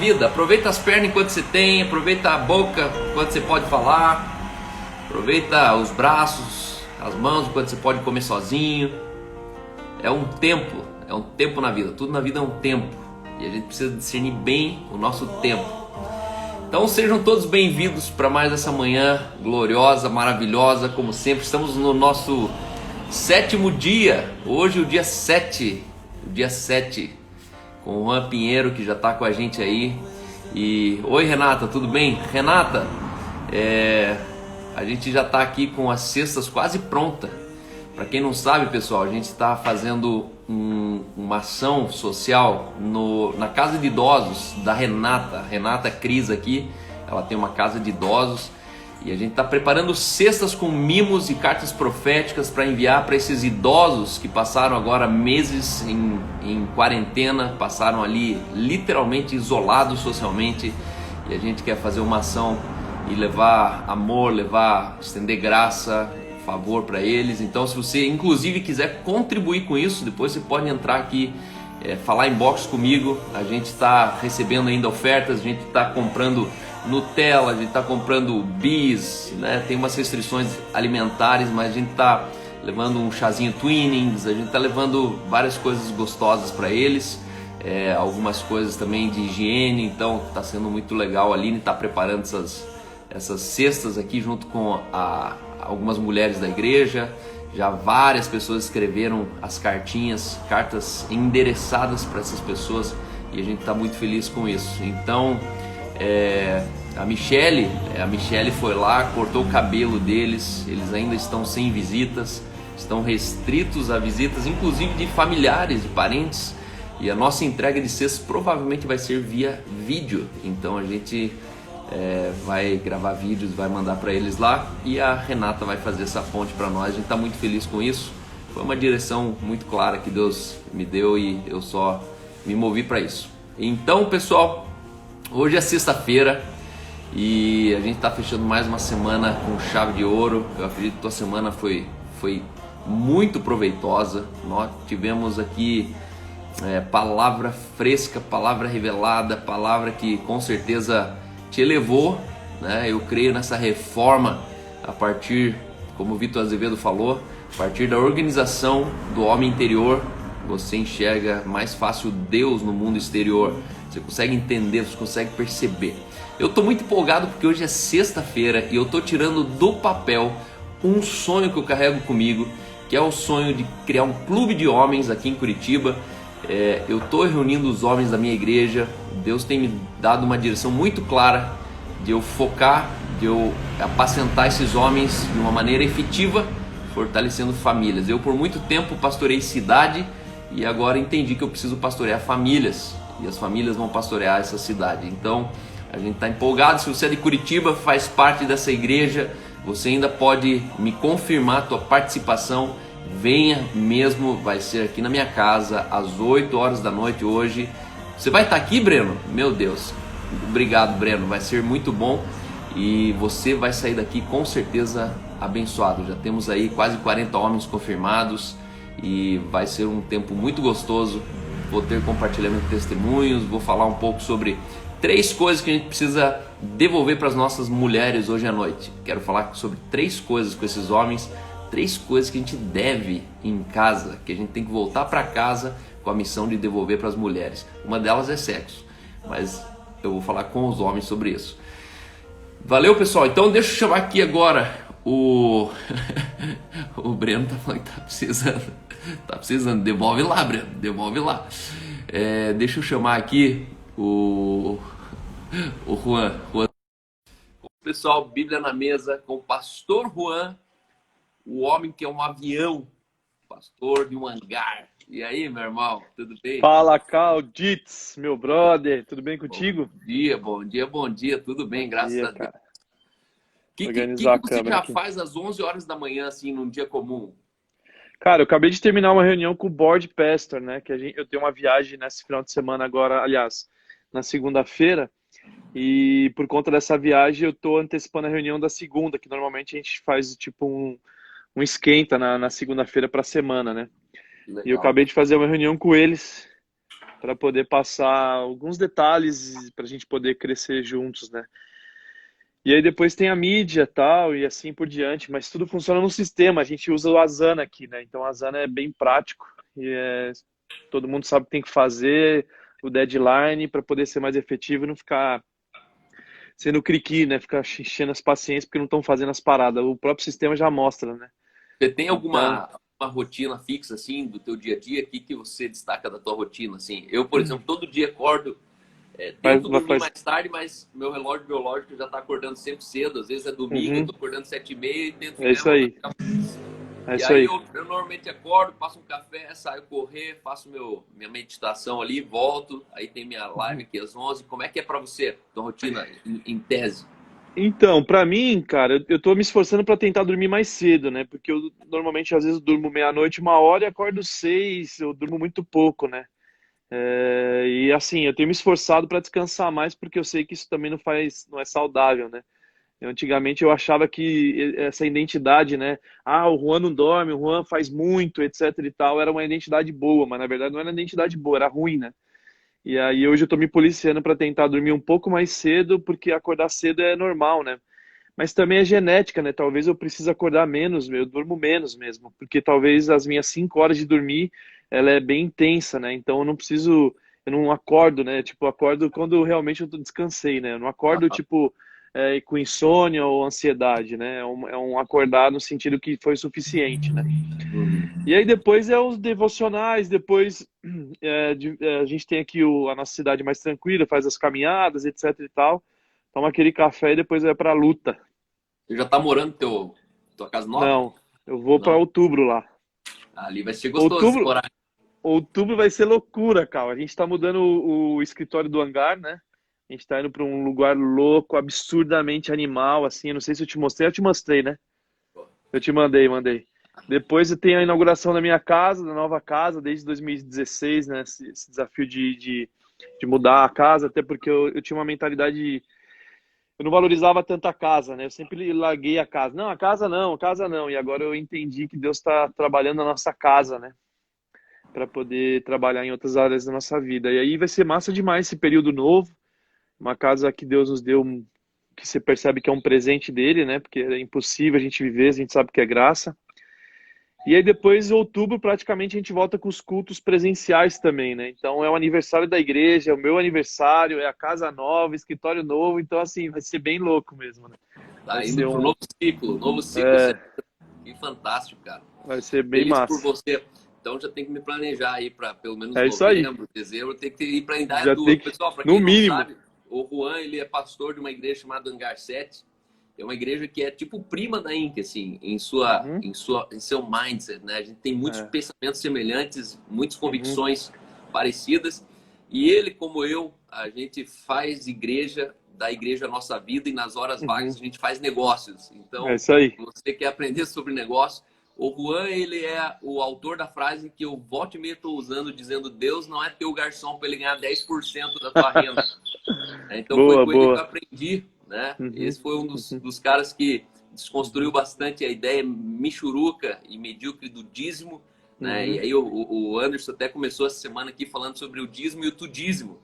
Vida, aproveita as pernas enquanto você tem, aproveita a boca enquanto você pode falar, aproveita os braços, as mãos enquanto você pode comer sozinho. É um tempo na vida, tudo na vida é um tempo e a gente precisa discernir bem o nosso tempo. Então sejam todos bem-vindos para mais essa manhã gloriosa, maravilhosa, como sempre. Estamos no nosso 7º dia, hoje o dia 7, com o Juan Pinheiro, que já está com a gente aí. E oi, Renata, tudo bem? Renata, a gente já está aqui com as cestas quase pronta. Para quem não sabe, pessoal, a gente está fazendo uma ação social na casa de idosos da Renata Cris aqui. Ela tem uma casa de idosos e a gente está preparando cestas com mimos e cartas proféticas para enviar para esses idosos que passaram agora meses em quarentena, passaram ali literalmente isolados socialmente, e a gente quer fazer uma ação e levar amor, estender graça, favor para eles. Então, se você inclusive quiser contribuir com isso, depois você pode entrar aqui, falar inbox comigo. A gente está recebendo ainda ofertas, a gente está comprando Nutella, a gente está comprando bis, né? Tem umas restrições alimentares, mas a gente está levando um chazinho Twinings, a gente está levando várias coisas gostosas para eles, algumas coisas também de higiene. Então está sendo muito legal. A Aline está preparando essas cestas aqui junto com algumas mulheres da igreja. Já várias pessoas escreveram as cartas endereçadas para essas pessoas e a gente está muito feliz com isso. Então a Michele foi lá, cortou o cabelo deles. Eles ainda estão sem visitas, estão restritos a visitas, inclusive de familiares, de parentes. E a nossa entrega de cestas provavelmente vai ser via vídeo. Então a gente vai gravar vídeos, vai mandar para eles lá, e a Renata vai fazer essa ponte para nós. A gente está muito feliz com isso. Foi uma direção muito clara que Deus me deu e eu só me movi para isso. Então, pessoal, hoje é sexta-feira e a gente está fechando mais uma semana com chave de ouro. Eu acredito que a tua semana foi muito proveitosa. Nós tivemos aqui palavra fresca, palavra revelada, palavra que com certeza te elevou, né? Eu creio nessa reforma a partir, como o Vitor Azevedo falou, a partir da organização do homem interior. Você enxerga mais fácil Deus no mundo exterior. Você consegue entender, você consegue perceber. Eu estou muito empolgado porque hoje é sexta-feira e eu estou tirando do papel um sonho que eu carrego comigo, que é o sonho de criar um clube de homens aqui em Curitiba. Eu estou reunindo os homens da minha igreja. Deus tem me dado uma direção muito clara de eu focar, de eu apacentar esses homens de uma maneira efetiva, fortalecendo famílias. Eu por muito tempo pastorei cidade e agora entendi que eu preciso pastorear famílias, e as famílias vão pastorear essa cidade. Então a gente está empolgado. Se você é de Curitiba, faz parte dessa igreja, você ainda pode me confirmar a tua participação. Venha mesmo, vai ser aqui na minha casa às 8 horas da noite hoje. Você vai estar aqui, Breno? Meu Deus, obrigado, Breno, vai ser muito bom e você vai sair daqui com certeza abençoado. Já temos aí quase 40 homens confirmados e vai ser um tempo muito gostoso. Vou ter compartilhamento de testemunhos, vou falar um pouco sobre 3 coisas que a gente precisa devolver para as nossas mulheres hoje à noite. Quero falar sobre 3 coisas com esses homens, 3 coisas que a gente deve em casa, que a gente tem que voltar para casa com a missão de devolver para as mulheres. Uma delas é sexo, mas eu vou falar com os homens sobre isso. Valeu, pessoal. Então deixa eu chamar aqui agora o Breno tá falando que tá precisando, devolve lá, Breno, devolve lá. Deixa eu chamar aqui o Juan. Pessoal, Bíblia na mesa com o pastor Juan, o homem que é um avião, pastor de um hangar. E aí, meu irmão, tudo bem? Fala, Calditz, meu brother, tudo bem contigo? Bom dia, tudo bem, graças a Deus. Cara. O que Organizar a você câmera já aqui. faz às 11 horas da manhã, assim, num dia comum? Cara, eu acabei de terminar uma reunião com o Board Pastor, né? Eu tenho uma viagem nesse final de semana agora, aliás, na segunda-feira. E por conta dessa viagem eu tô antecipando a reunião da segunda, que normalmente a gente faz tipo um esquenta na segunda-feira para a semana, né? E eu Legal. acabei de fazer uma reunião com eles. para poder passar alguns detalhes para a gente poder crescer juntos, né? E aí depois tem a mídia tal e assim por diante, mas tudo funciona no sistema. A gente usa o Asana aqui, né? Então o Asana é bem prático e todo mundo sabe o que tem que fazer, o deadline para poder ser mais efetivo e não ficar sendo criqui, né? Ficar enchendo as paciências porque não estão fazendo as paradas. O próprio sistema já mostra, né? Você tem Então, alguma uma rotina fixa, assim, do teu dia a dia? O que que você destaca da tua rotina, assim? Eu, por exemplo, todo dia acordo, tento dormir faz. mais tarde, mas meu relógio biológico já está acordando sempre cedo. Às vezes é domingo, eu Uhum, tô acordando 7h30 e tento é isso levantar. aí. É E isso aí aí. eu normalmente acordo, passo um café, saio correr, faço minha meditação ali, volto. Aí tem minha live aqui às 11. Como é que é para você, tua rotina em tese? Então, pra mim, cara, eu tô me esforçando pra tentar dormir mais cedo, né? Porque eu normalmente às vezes durmo meia-noite, 1 hora e acordo 6. Eu durmo muito pouco, né? E assim, eu tenho me esforçado pra descansar mais porque eu sei que isso também não é saudável, né? Antigamente eu achava que essa identidade, né? Ah, o Juan não dorme, o Juan faz muito, etc e tal, era uma identidade boa, mas na verdade não era uma identidade boa, era ruim, né? E aí hoje eu tô me policiando para tentar dormir um pouco mais cedo, porque acordar cedo é normal, né? Mas também é genética, né? Talvez eu precise acordar menos, eu durmo menos mesmo, porque talvez as minhas 5 horas de dormir, ela é bem intensa, né? Então eu não acordo, né? Tipo, eu acordo quando realmente descansei, né? Eu não acordo, tipo, com insônia ou ansiedade, né? É um acordar no sentido que foi suficiente, né? E aí depois é os devocionais, depois a gente tem aqui a nossa cidade mais tranquila, faz as caminhadas, etc e tal, toma aquele café e depois vai pra luta. Você já tá morando no tua casa nova? Não, eu vou para Não. outubro lá. Ali vai ser gostoso Outubro, morar. outubro vai ser loucura, cara. A gente tá mudando o escritório do hangar, né? A gente tá indo para um lugar louco, absurdamente animal, assim. Eu não sei se eu te mostrei, né? Eu te mandei. Depois eu tenho a inauguração da minha casa, da nova casa, desde 2016, né? Esse desafio de mudar a casa, até porque eu tinha uma mentalidade. Eu não valorizava tanto a casa, né? Eu sempre larguei a casa. Não, a casa não, a casa não. E agora eu entendi que Deus está trabalhando na nossa casa, né? Para poder trabalhar em outras áreas da nossa vida. E aí vai ser massa demais esse período novo. Uma casa que Deus nos deu, que você percebe que é um presente dele, né? Porque é impossível a gente viver, a gente sabe que é graça. E aí depois, em outubro, praticamente a gente volta com os cultos presenciais também, né? Então é o aniversário da igreja, é o meu aniversário, é a casa nova, escritório novo, então assim, vai ser bem louco mesmo, né? Vai Tá indo ser pro um, novo ciclo, é, que fantástico, cara. vai ser bem Feliz por massa. você. Então já tem que me planejar aí para pelo menos É isso aí. novembro, dezembro, tem que ir para Já tem Indaiatuba. que, Pessoal, para no quem não mínimo. sabe, o Juan, ele é pastor de uma igreja chamada Hangar 7. É uma igreja que é tipo prima da Inc, assim, Uhum, em seu mindset, né? A gente tem muitos é, pensamentos semelhantes, muitas uhum, convicções parecidas. E ele, como eu, a gente faz igreja, da igreja a nossa vida, e nas horas vagas uhum. a gente faz negócios. É Então, isso aí. você quer aprender sobre negócio? O Juan, ele é o autor da frase que eu volta e meia estou usando, dizendo: Deus não é teu garçom para ele ganhar 10% da tua renda. Então foi Boa, com ele que eu boa. aprendi, né? Uhum, Esse foi um uhum, dos caras que desconstruiu uhum, bastante a ideia michuruca e medíocre do dízimo, né? E uhum. aí o Anderson até começou essa semana aqui falando sobre o dízimo e o tudízimo,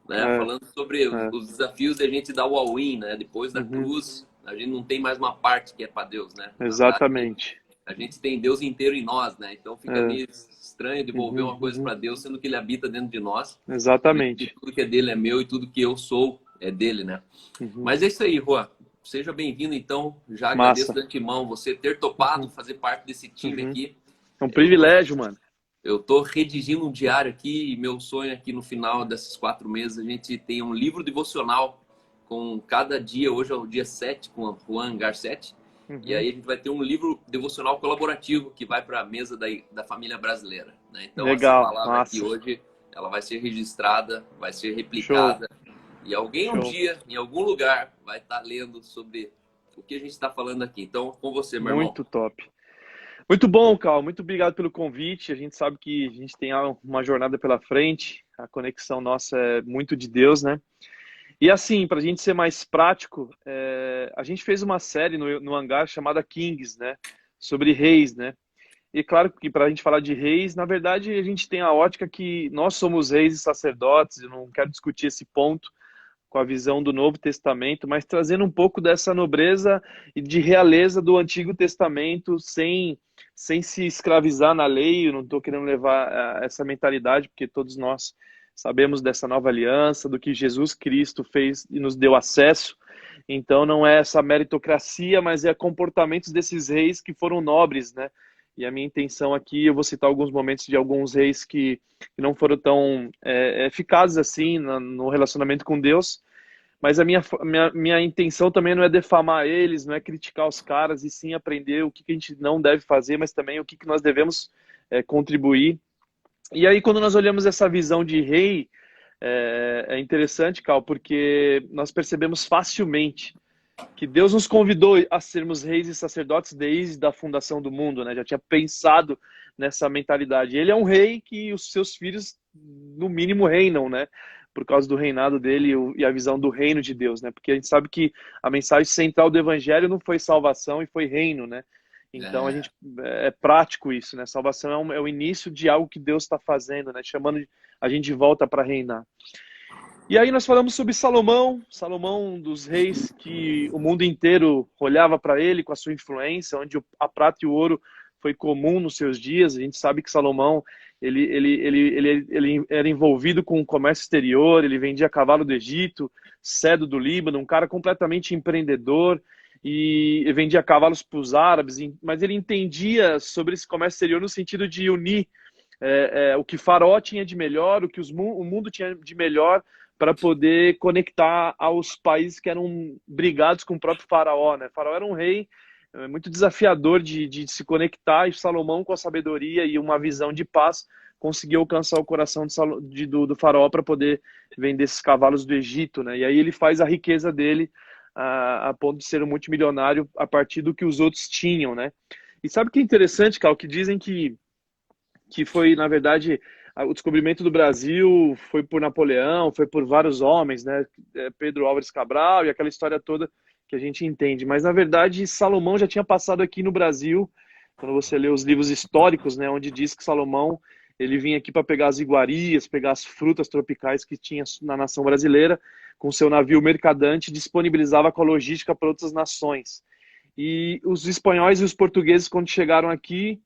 né? É, Falando sobre é, os desafios da gente dar o all-in, né? Depois da uhum. cruz, a gente não tem mais uma parte que é para Deus, né? Na verdade, Exatamente. a gente tem Deus inteiro em nós, né? Então fica É, meio estranho devolver uhum, uma coisa uhum. para Deus, sendo que Ele habita dentro de nós, e Exatamente. tudo que é dele é meu e tudo que eu sou é dele, né? Uhum. Mas é isso aí, Juan. Seja bem-vindo, então. Já agradeço Massa. de antemão você ter topado Uhum, fazer parte desse time uhum. aqui. É um Eu tô, privilégio, mano. eu tô redigindo um diário aqui e meu sonho aqui no final desses 4 meses a gente tem um livro devocional com cada dia. Hoje é o dia 7 com o Juan Garcetti. E Uhum. aí a gente vai ter um livro devocional colaborativo que vai para a mesa da família brasileira, né? Então essa Legal, palavra aqui massa. hoje, ela vai ser registrada, vai ser Show, replicada e alguém um show. dia, em algum lugar, vai estar lendo sobre o que a gente está falando aqui. Então, com você, meu irmão. Muito top. Muito bom, Cal. Muito obrigado pelo convite. A gente sabe que a gente tem uma jornada pela frente. A conexão nossa é muito de Deus, né? E assim, para a gente ser mais prático, a gente fez uma série no Hangar chamada Kings, né? Sobre reis, né? E claro que para a gente falar de reis, na verdade a gente tem a ótica que nós somos reis e sacerdotes, eu não quero discutir esse ponto com a visão do Novo Testamento, mas trazendo um pouco dessa nobreza e de realeza do Antigo Testamento, sem se escravizar na lei. Eu não estou querendo levar essa mentalidade, porque todos nós sabemos dessa nova aliança, do que Jesus Cristo fez e nos deu acesso. Então não é essa meritocracia, mas é comportamentos desses reis que foram nobres, né? E a minha intenção aqui, eu vou citar alguns momentos de alguns reis que não foram tão eficazes assim no relacionamento com Deus, mas a minha intenção também não é defamar eles, não é criticar os caras, e sim aprender o que a gente não deve fazer, mas também o que nós devemos contribuir. E aí, quando nós olhamos essa visão de rei, é interessante, Cal, porque nós percebemos facilmente que Deus nos convidou a sermos reis e sacerdotes desde a fundação do mundo, né? Já tinha pensado nessa mentalidade. Ele é um rei que os seus filhos, no mínimo, reinam, né? Por causa do reinado dele e a visão do reino de Deus, né? Porque a gente sabe que a mensagem central do evangelho não foi salvação e foi reino, né? Então é prático isso, né? Salvação é o início de algo que Deus está fazendo, né? Chamando a gente de volta para reinar. E aí nós falamos sobre Salomão, um dos reis que o mundo inteiro olhava para ele com a sua influência, onde a prata e o ouro foi comum nos seus dias. A gente sabe que Salomão ele era envolvido com o comércio exterior, ele vendia cavalo do Egito, cedro do Líbano, um cara completamente empreendedor, e vendia cavalos para os árabes, mas ele entendia sobre esse comércio exterior no sentido de unir o que Faraó tinha de melhor, o que o mundo tinha de melhor, para poder conectar aos países que eram brigados com o próprio Faraó, né? Faraó era um rei muito desafiador de se conectar, e Salomão, com a sabedoria e uma visão de paz, conseguiu alcançar o coração do Faraó para poder vender esses cavalos do Egito, né? E aí ele faz a riqueza dele a ponto de ser um multimilionário a partir do que os outros tinham, né? E sabe o que é interessante, Carl? Que dizem que foi, na verdade, o descobrimento do Brasil foi por Napoleão, foi por vários homens, né? Pedro Álvares Cabral e aquela história toda que a gente entende. Mas, na verdade, Salomão já tinha passado aqui no Brasil, quando você lê os livros históricos, né? Onde diz que Salomão, ele vinha aqui para pegar as iguarias, pegar as frutas tropicais que tinha na nação brasileira, com seu navio mercadante, disponibilizava com a logística para outras nações. E os espanhóis e os portugueses, quando chegaram aqui,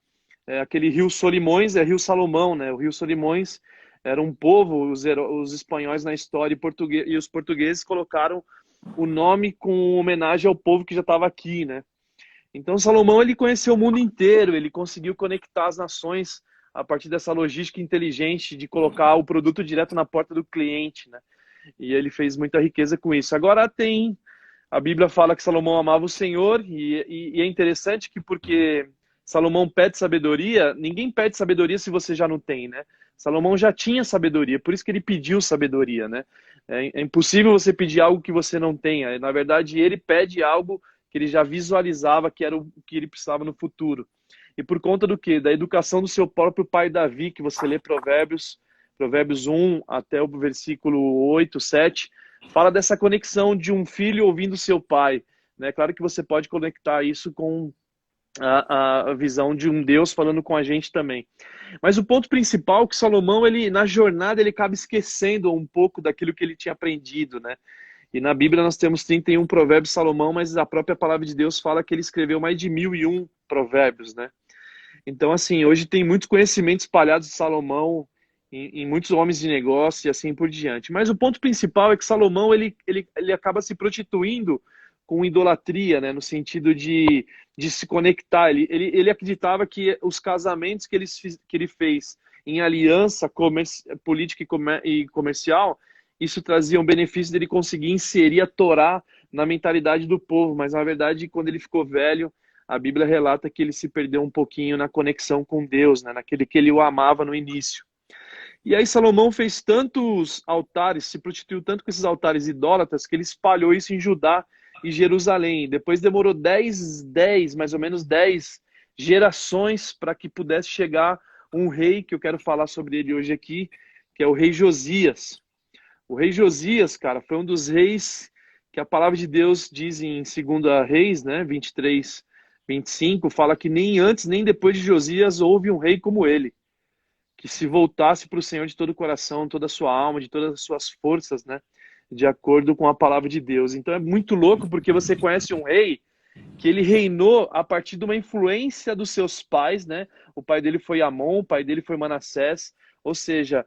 aquele rio Solimões é rio Salomão, né? O rio Solimões era um povo, os espanhóis na história e os portugueses colocaram o nome com homenagem ao povo que já estava aqui, né? Então Salomão, ele conheceu o mundo inteiro, ele conseguiu conectar as nações a partir dessa logística inteligente de colocar o produto direto na porta do cliente, né? E ele fez muita riqueza com isso. Agora a Bíblia fala que Salomão amava o Senhor, e é interessante que, porque Salomão pede sabedoria, ninguém pede sabedoria se você já não tem, né? Salomão já tinha sabedoria, por isso que ele pediu sabedoria, né? É impossível você pedir algo que você não tenha. Na verdade, ele pede algo que ele já visualizava que era o que ele precisava no futuro. E por conta do quê? Da educação do seu próprio pai Davi, que você lê Provérbios 1 até o versículo 8, 7, fala dessa conexão de um filho ouvindo seu pai, né? Claro que você pode conectar isso com a visão de um Deus falando com a gente também. Mas o ponto principal é que Salomão, na jornada, ele acaba esquecendo um pouco daquilo que ele tinha aprendido, né? E na Bíblia nós temos 31 provérbios de Salomão, mas a própria palavra de Deus fala que ele escreveu mais de 1001 provérbios, né? Então, assim, hoje tem muitos conhecimentos espalhados de Salomão em muitos homens de negócio e assim por diante. Mas o ponto principal é que Salomão, ele acaba se prostituindo com idolatria, né? No sentido de se conectar. Ele acreditava que os casamentos que ele fez em aliança política e comercial, isso trazia um benefício dele conseguir inserir a Torá na mentalidade do povo. Mas, na verdade, quando ele ficou velho, a Bíblia relata que ele se perdeu um pouquinho na conexão com Deus, né? Naquele que ele o amava no início. E aí Salomão fez tantos altares, se prostituiu tanto com esses altares idólatras, que ele espalhou isso em Judá e Jerusalém. Depois demorou mais ou menos 10 gerações para que pudesse chegar um rei, que eu quero falar sobre ele hoje aqui, que é o rei Josias. O rei Josias, cara, foi um dos reis que a palavra de Deus diz em 2 Reis, né, 23, 25, fala que nem antes nem depois de Josias houve um rei como ele, que se voltasse para o Senhor de todo o coração, toda a sua alma, de todas as suas forças, né? De acordo com a palavra de Deus. Então é muito louco porque você conhece um rei que ele reinou a partir de uma influência dos seus pais, né? O pai dele foi Amon, o pai dele foi Manassés, ou seja,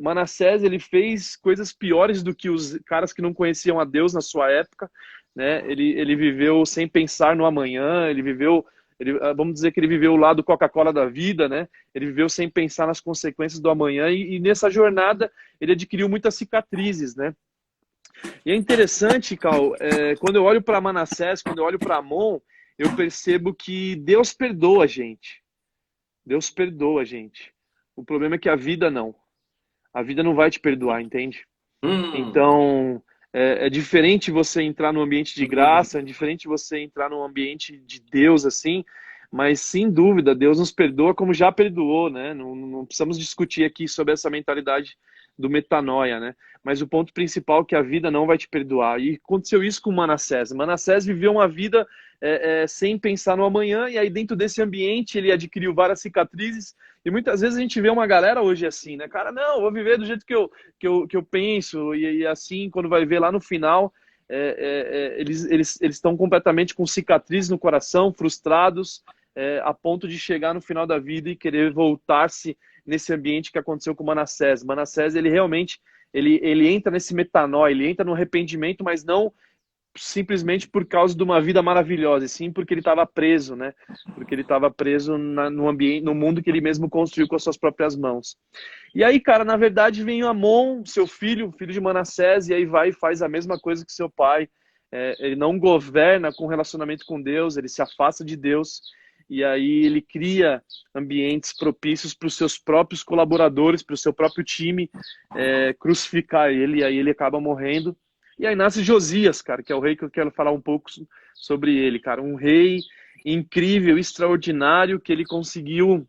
Manassés ele fez coisas piores do que os caras que não conheciam a Deus na sua época, né? Ele viveu sem pensar no amanhã, vamos dizer que ele viveu o lado Coca-Cola da vida, né? Ele viveu sem pensar nas consequências do amanhã e nessa jornada ele adquiriu muitas cicatrizes, né? E é interessante, Cal, quando eu olho para Manassés, quando eu olho para Amon, eu percebo que Deus perdoa a gente. Deus perdoa a gente. O problema é que a vida não. A vida não vai te perdoar, entende? Então, é diferente você entrar num ambiente de graça, é diferente você entrar num ambiente de Deus, assim, mas sem dúvida, Deus nos perdoa como já perdoou, né? Não precisamos discutir aqui sobre essa mentalidade do metanoia, né? Mas o ponto principal é que a vida não vai te perdoar. E aconteceu isso com Manassés. Manassés viveu uma vida sem pensar no amanhã, e aí dentro desse ambiente ele adquiriu várias cicatrizes, e muitas vezes a gente vê uma galera hoje assim, né? Cara, não, vou viver do jeito que eu penso, e assim, quando vai ver lá no final, eles estão completamente com cicatrizes no coração, frustrados, a ponto de chegar no final da vida e querer voltar-se nesse ambiente que aconteceu com Manassés. Manassés, ele realmente ele entra nesse metanoia, ele entra no arrependimento, mas não simplesmente por causa de uma vida maravilhosa, e sim porque ele estava preso, né? Porque ele estava preso no ambiente, no mundo que ele mesmo construiu com as suas próprias mãos. E aí, cara, na verdade vem Amon, seu filho, filho de Manassés, e aí vai e faz a mesma coisa que seu pai. Ele não governa com relacionamento com Deus, ele se afasta de Deus, e aí ele cria ambientes propícios para os seus próprios colaboradores, para o seu próprio time crucificar ele, e aí ele acaba morrendo. E aí nasce Josias, cara, que é o rei que eu quero falar um pouco sobre ele, cara. Um rei incrível, extraordinário, que ele conseguiu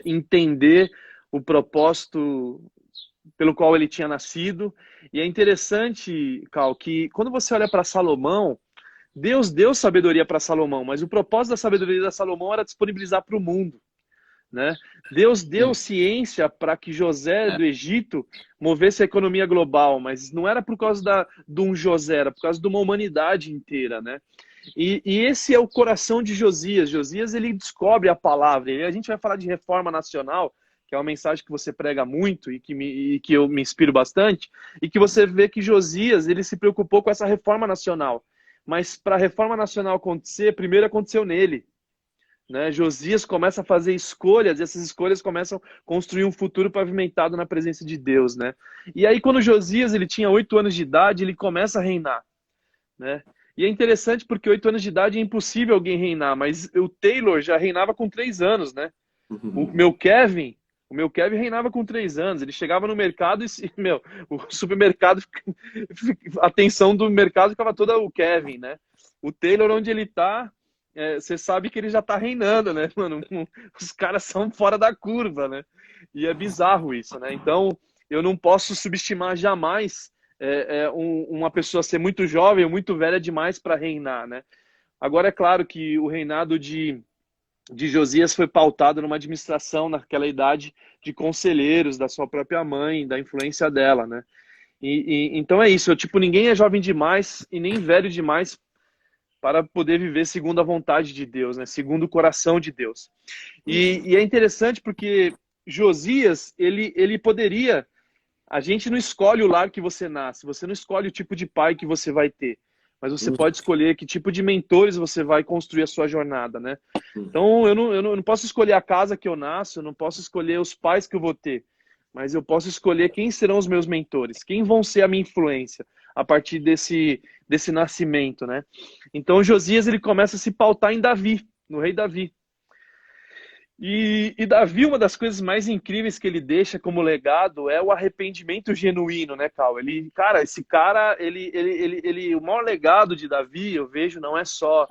entender o propósito pelo qual ele tinha nascido. E é interessante, Cal, que quando você olha para Salomão, Deus deu sabedoria para Salomão, mas o propósito da sabedoria de Salomão era disponibilizar para o mundo, né? Deus deu ciência para que José do Egito movesse a economia global, mas não era por causa de um José, era por causa de uma humanidade inteira, né? E esse é o coração de Josias. Josias, ele descobre a palavra. E a gente vai falar de reforma nacional, que é uma mensagem que você prega muito e que eu me inspiro bastante, e que você vê que Josias, ele se preocupou com essa reforma nacional. Mas para a reforma nacional acontecer, primeiro aconteceu nele. Né? Josias começa a fazer escolhas, e essas escolhas começam a construir um futuro pavimentado na presença de Deus, né? E aí quando Josias ele tinha 8 anos de idade, ele começa a reinar, né? E é interessante porque 8 anos de idade é impossível alguém reinar, mas o Taylor já reinava com 3 anos, né? O meu Kevin reinava com 3 anos, ele chegava no mercado e, o supermercado, a atenção do mercado ficava toda o Kevin, né? O Taylor, onde ele tá, você sabe que ele já tá reinando, né, mano? Os caras são fora da curva, né? E é bizarro isso, né? Então, eu não posso subestimar jamais uma pessoa ser muito jovem ou muito velha demais para reinar, né? Agora, é claro que o reinado de Josias foi pautado numa administração naquela idade de conselheiros da sua própria mãe, da influência dela, né? Então é isso, ninguém é jovem demais e nem velho demais para poder viver segundo a vontade de Deus, né? Segundo o coração de Deus. E é interessante porque Josias, ele poderia... A gente não escolhe o lar que você nasce, você não escolhe o tipo de pai que você vai ter, mas você pode escolher que tipo de mentores você vai construir a sua jornada, né? Então, eu não posso escolher a casa que eu nasço, eu não posso escolher os pais que eu vou ter, mas eu posso escolher quem serão os meus mentores, quem vão ser a minha influência a partir desse nascimento, né? Então, Josias, ele começa a se pautar em Davi, no rei Davi. E Davi, uma das coisas mais incríveis que ele deixa como legado é o arrependimento genuíno, né, Cal? Esse cara, o maior legado de Davi, eu vejo, não é só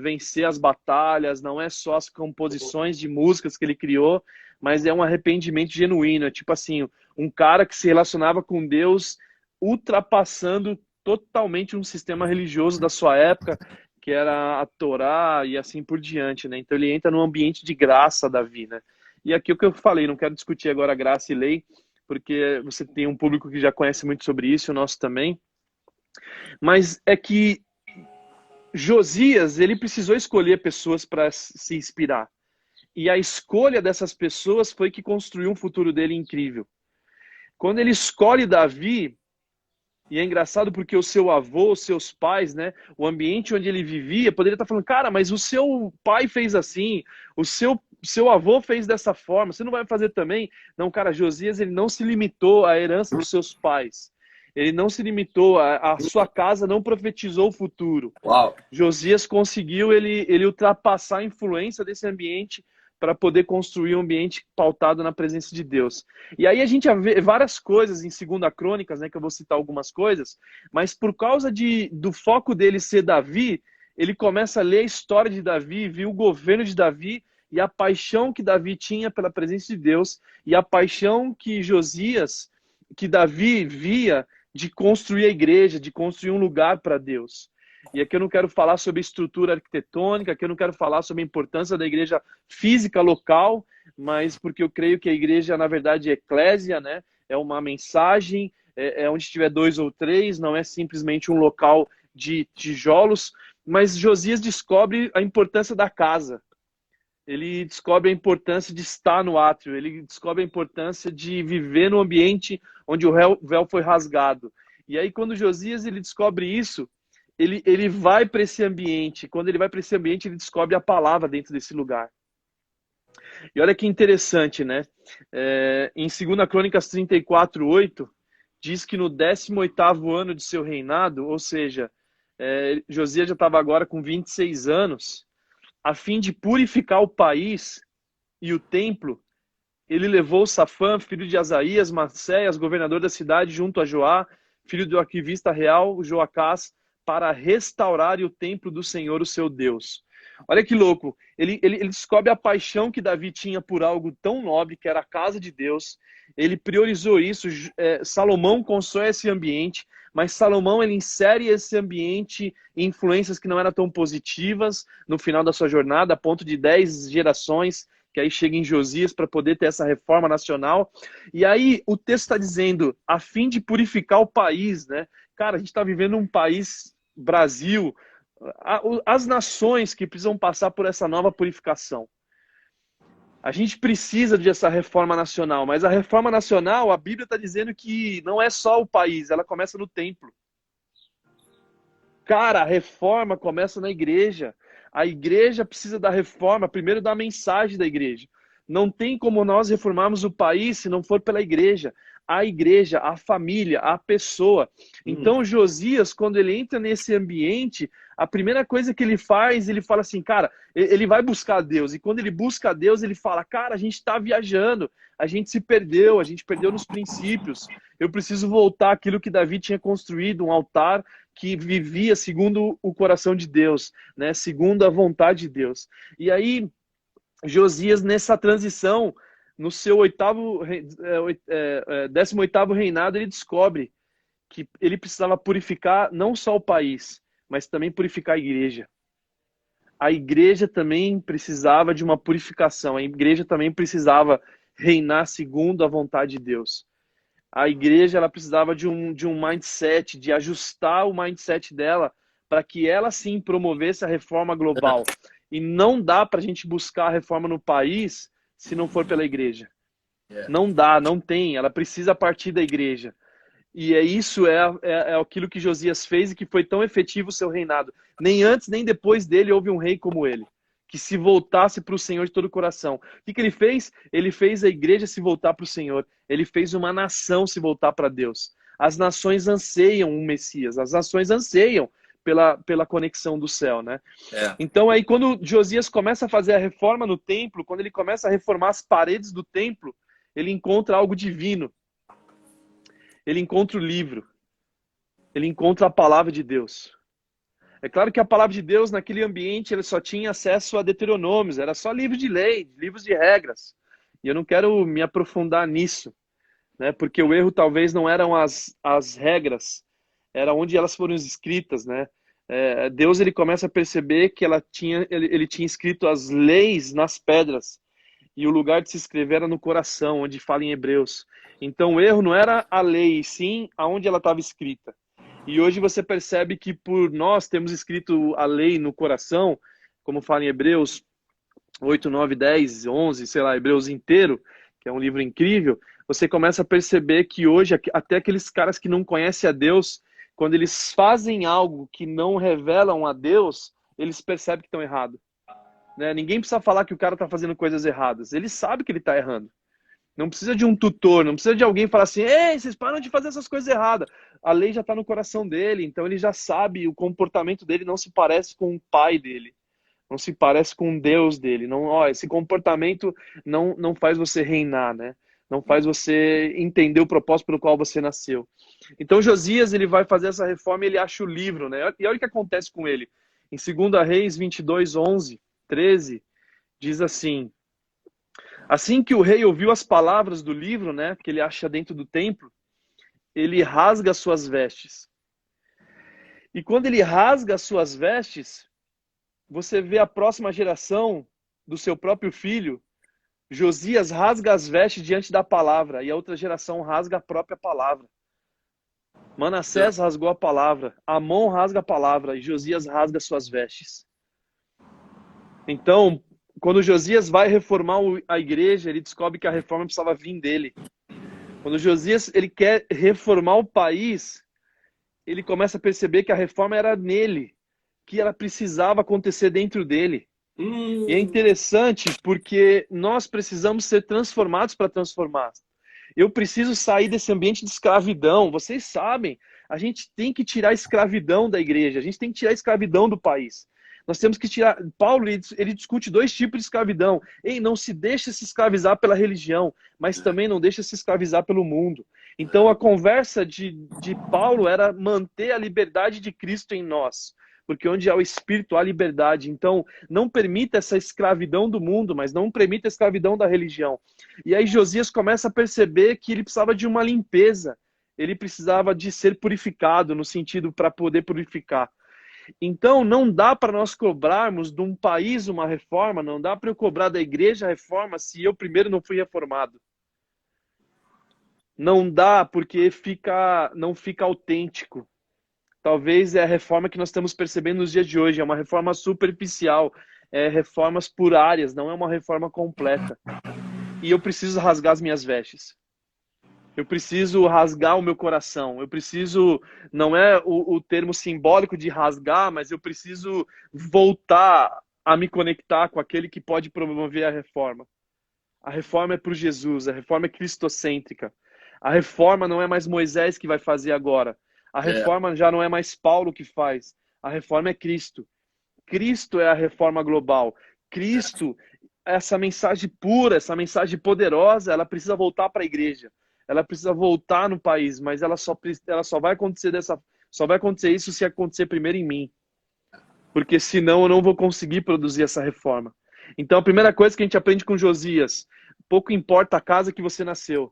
vencer as batalhas, não é só as composições de músicas que ele criou, mas é um arrependimento genuíno. É tipo assim, um cara que se relacionava com Deus ultrapassando totalmente um sistema religioso da sua época, que era a Torá e assim por diante, né? Então ele entra num ambiente de graça, Davi, né? E aqui o que eu falei, não quero discutir agora graça e lei, porque você tem um público que já conhece muito sobre isso, o nosso também. Mas é que Josias, ele precisou escolher pessoas para se inspirar. E a escolha dessas pessoas foi que construiu um futuro dele incrível. Quando ele escolhe Davi, e é engraçado porque o seu avô, os seus pais, né, o ambiente onde ele vivia, poderia estar falando, cara, mas o seu pai fez assim, o seu avô fez dessa forma, você não vai fazer também? Não, cara, Josias, ele não se limitou à herança dos seus pais. Ele não se limitou, a sua casa não profetizou o futuro. Uau! Josias conseguiu ele ultrapassar a influência desse ambiente para poder construir um ambiente pautado na presença de Deus. E aí a gente vê várias coisas em Segunda Crônicas, né, que eu vou citar algumas coisas, mas por causa do foco dele ser Davi, ele começa a ler a história de Davi, viu o governo de Davi e a paixão que Davi tinha pela presença de Deus e a paixão que Davi via de construir a igreja, de construir um lugar para Deus. E aqui eu não quero falar sobre estrutura arquitetônica, aqui eu não quero falar sobre a importância da igreja física local, mas porque eu creio que a igreja, na verdade, é eclésia, né? É uma mensagem, é onde tiver 2 ou 3, não é simplesmente um local de tijolos. Mas Josias descobre a importância da casa. Ele descobre a importância de estar no átrio, ele descobre a importância de viver no ambiente onde o véu foi rasgado. E aí, quando Josias ele descobre isso, ele vai para esse ambiente. Quando ele vai para esse ambiente, ele descobre a palavra dentro desse lugar. E olha que interessante, né? Em 2 Crônicas 34:8, diz que no 18º ano de seu reinado, ou seja, Josias já estava agora com 26 anos, a fim de purificar o país e o templo, ele levou Safã, filho de Asaías, Macéias, governador da cidade, junto a Joá, filho do arquivista real, Joacás, para restaurar o templo do Senhor, o seu Deus. Olha que louco, ele descobre a paixão que Davi tinha por algo tão nobre, que era a casa de Deus. Ele priorizou isso, Salomão constrói esse ambiente, mas Salomão ele insere esse ambiente em influências que não eram tão positivas no final da sua jornada, a ponto de 10 gerações, que aí chega em Josias para poder ter essa reforma nacional. E aí o texto está dizendo, a fim de purificar o país, né? Cara, a gente está vivendo um país, Brasil, as nações que precisam passar por essa nova purificação. A gente precisa dessa reforma nacional, mas a reforma nacional, a Bíblia está dizendo que não é só o país, ela começa no templo. Cara, a reforma começa na igreja. A igreja precisa da reforma, primeiro da mensagem da igreja. Não tem como nós reformarmos o país se não for pela igreja. A igreja, a família, a pessoa. Então, Josias, quando ele entra nesse ambiente, a primeira coisa que ele faz, ele fala assim, cara, ele vai buscar Deus. E quando ele busca Deus, ele fala, cara, a gente está viajando, a gente se perdeu, a gente perdeu nos princípios. Eu preciso voltar àquilo que Davi tinha construído, um altar que vivia segundo o coração de Deus, né? Segundo a vontade de Deus. E aí, Josias, nessa transição, no seu 18º reinado, ele descobre que ele precisava purificar não só o país, mas também purificar a igreja. A igreja também precisava de uma purificação, a igreja também precisava reinar segundo a vontade de Deus. A igreja ela precisava de um mindset, de ajustar o mindset dela para que ela sim promovesse a reforma global. E não dá para a gente buscar a reforma no país se não for pela igreja. Não dá, não tem. Ela precisa partir da igreja. E isso é aquilo que Josias fez e que foi tão efetivo o seu reinado. Nem antes, nem depois dele houve um rei como ele, que se voltasse para o Senhor de todo o coração. O que ele fez? Ele fez a igreja se voltar para o Senhor. Ele fez uma nação se voltar para Deus. As nações anseiam um Messias. As nações anseiam pela conexão do céu, né? Então aí quando Josias começa a fazer a reforma no templo, quando ele começa a reformar as paredes do templo, ele encontra algo divino. Ele encontra o livro. Ele encontra a palavra de Deus. É claro que a palavra de Deus, naquele ambiente, ele só tinha acesso a Deuteronômios, era só livros de lei, livros de regras. E eu não quero me aprofundar nisso, né? Porque o erro talvez não eram as regras, era onde elas foram escritas, né? Deus ele começa a perceber que ele tinha escrito as leis nas pedras e o lugar de se escrever era no coração, onde fala em Hebreus. Então o erro não era a lei, sim aonde ela estava escrita. E hoje você percebe que por nós termos escrito a lei no coração, como fala em Hebreus 8, 9, 10, 11, sei lá, Hebreus inteiro, que é um livro incrível, você começa a perceber que hoje até aqueles caras que não conhecem a Deus, quando eles fazem algo que não revelam a Deus, eles percebem que estão errados. Né? Ninguém precisa falar que o cara está fazendo coisas erradas. Ele sabe que ele está errando. Não precisa de um tutor, não precisa de alguém falar assim, ei, vocês param de fazer essas coisas erradas. A lei já está no coração dele, então ele já sabe, o comportamento dele não se parece com o pai dele. Não se parece com o Deus dele. Não, esse comportamento não faz você reinar, né? Não faz você entender o propósito pelo qual você nasceu. Então Josias ele vai fazer essa reforma e ele acha o livro, né? E olha o que acontece com ele. Em 2 Reis 22, 11, 13, diz assim: assim que o rei ouviu as palavras do livro, né, que ele acha dentro do templo, ele rasga as suas vestes. E quando ele rasga as suas vestes, você vê a próxima geração do seu próprio filho, Josias rasga as vestes diante da palavra, e a outra geração rasga a própria palavra. Manassés rasgou a palavra, Amon rasga a palavra, e Josias rasga suas vestes. Então, quando Josias vai reformar a igreja, ele descobre que a reforma precisava vir dele. Quando Josias ele quer reformar o país, ele começa a perceber que a reforma era nele, que ela precisava acontecer dentro dele. E é interessante porque nós precisamos ser transformados para transformar. Eu preciso sair desse ambiente de escravidão. Vocês sabem, a gente tem que tirar a escravidão da igreja, a gente tem que tirar a escravidão do país. Nós temos que tirar... Paulo, ele discute 2 tipos de escravidão. Ei, não se deixa se escravizar pela religião, mas também não deixa se escravizar pelo mundo. Então a conversa de Paulo era manter a liberdade de Cristo em nós. Porque onde há o Espírito, há liberdade. Então, não permita essa escravidão do mundo, mas não permita a escravidão da religião. E aí Josias começa a perceber que ele precisava de uma limpeza. Ele precisava de ser purificado, no sentido para poder purificar. Então, não dá para nós cobrarmos de um país uma reforma, não dá para eu cobrar da igreja a reforma se eu primeiro não fui reformado. Não dá, porque não fica autêntico. Talvez é a reforma que nós estamos percebendo nos dias de hoje, é uma reforma superficial, reformas por áreas, não é uma reforma completa. E eu preciso rasgar as minhas vestes. Eu preciso rasgar o meu coração. Eu preciso, não é o termo simbólico de rasgar, mas eu preciso voltar a me conectar com aquele que pode promover a reforma. A reforma é por Jesus, a reforma é cristocêntrica. A reforma não é mais Moisés que vai fazer agora. A reforma já não é mais Paulo que faz. A reforma é Cristo. Cristo é a reforma global. Cristo, essa mensagem pura, essa mensagem poderosa, ela precisa voltar para a igreja. Ela precisa voltar no país, mas ela só vai acontecer só vai acontecer isso se acontecer primeiro em mim. Porque senão eu não vou conseguir produzir essa reforma. Então a primeira coisa que a gente aprende com Josias, pouco importa a casa que você nasceu,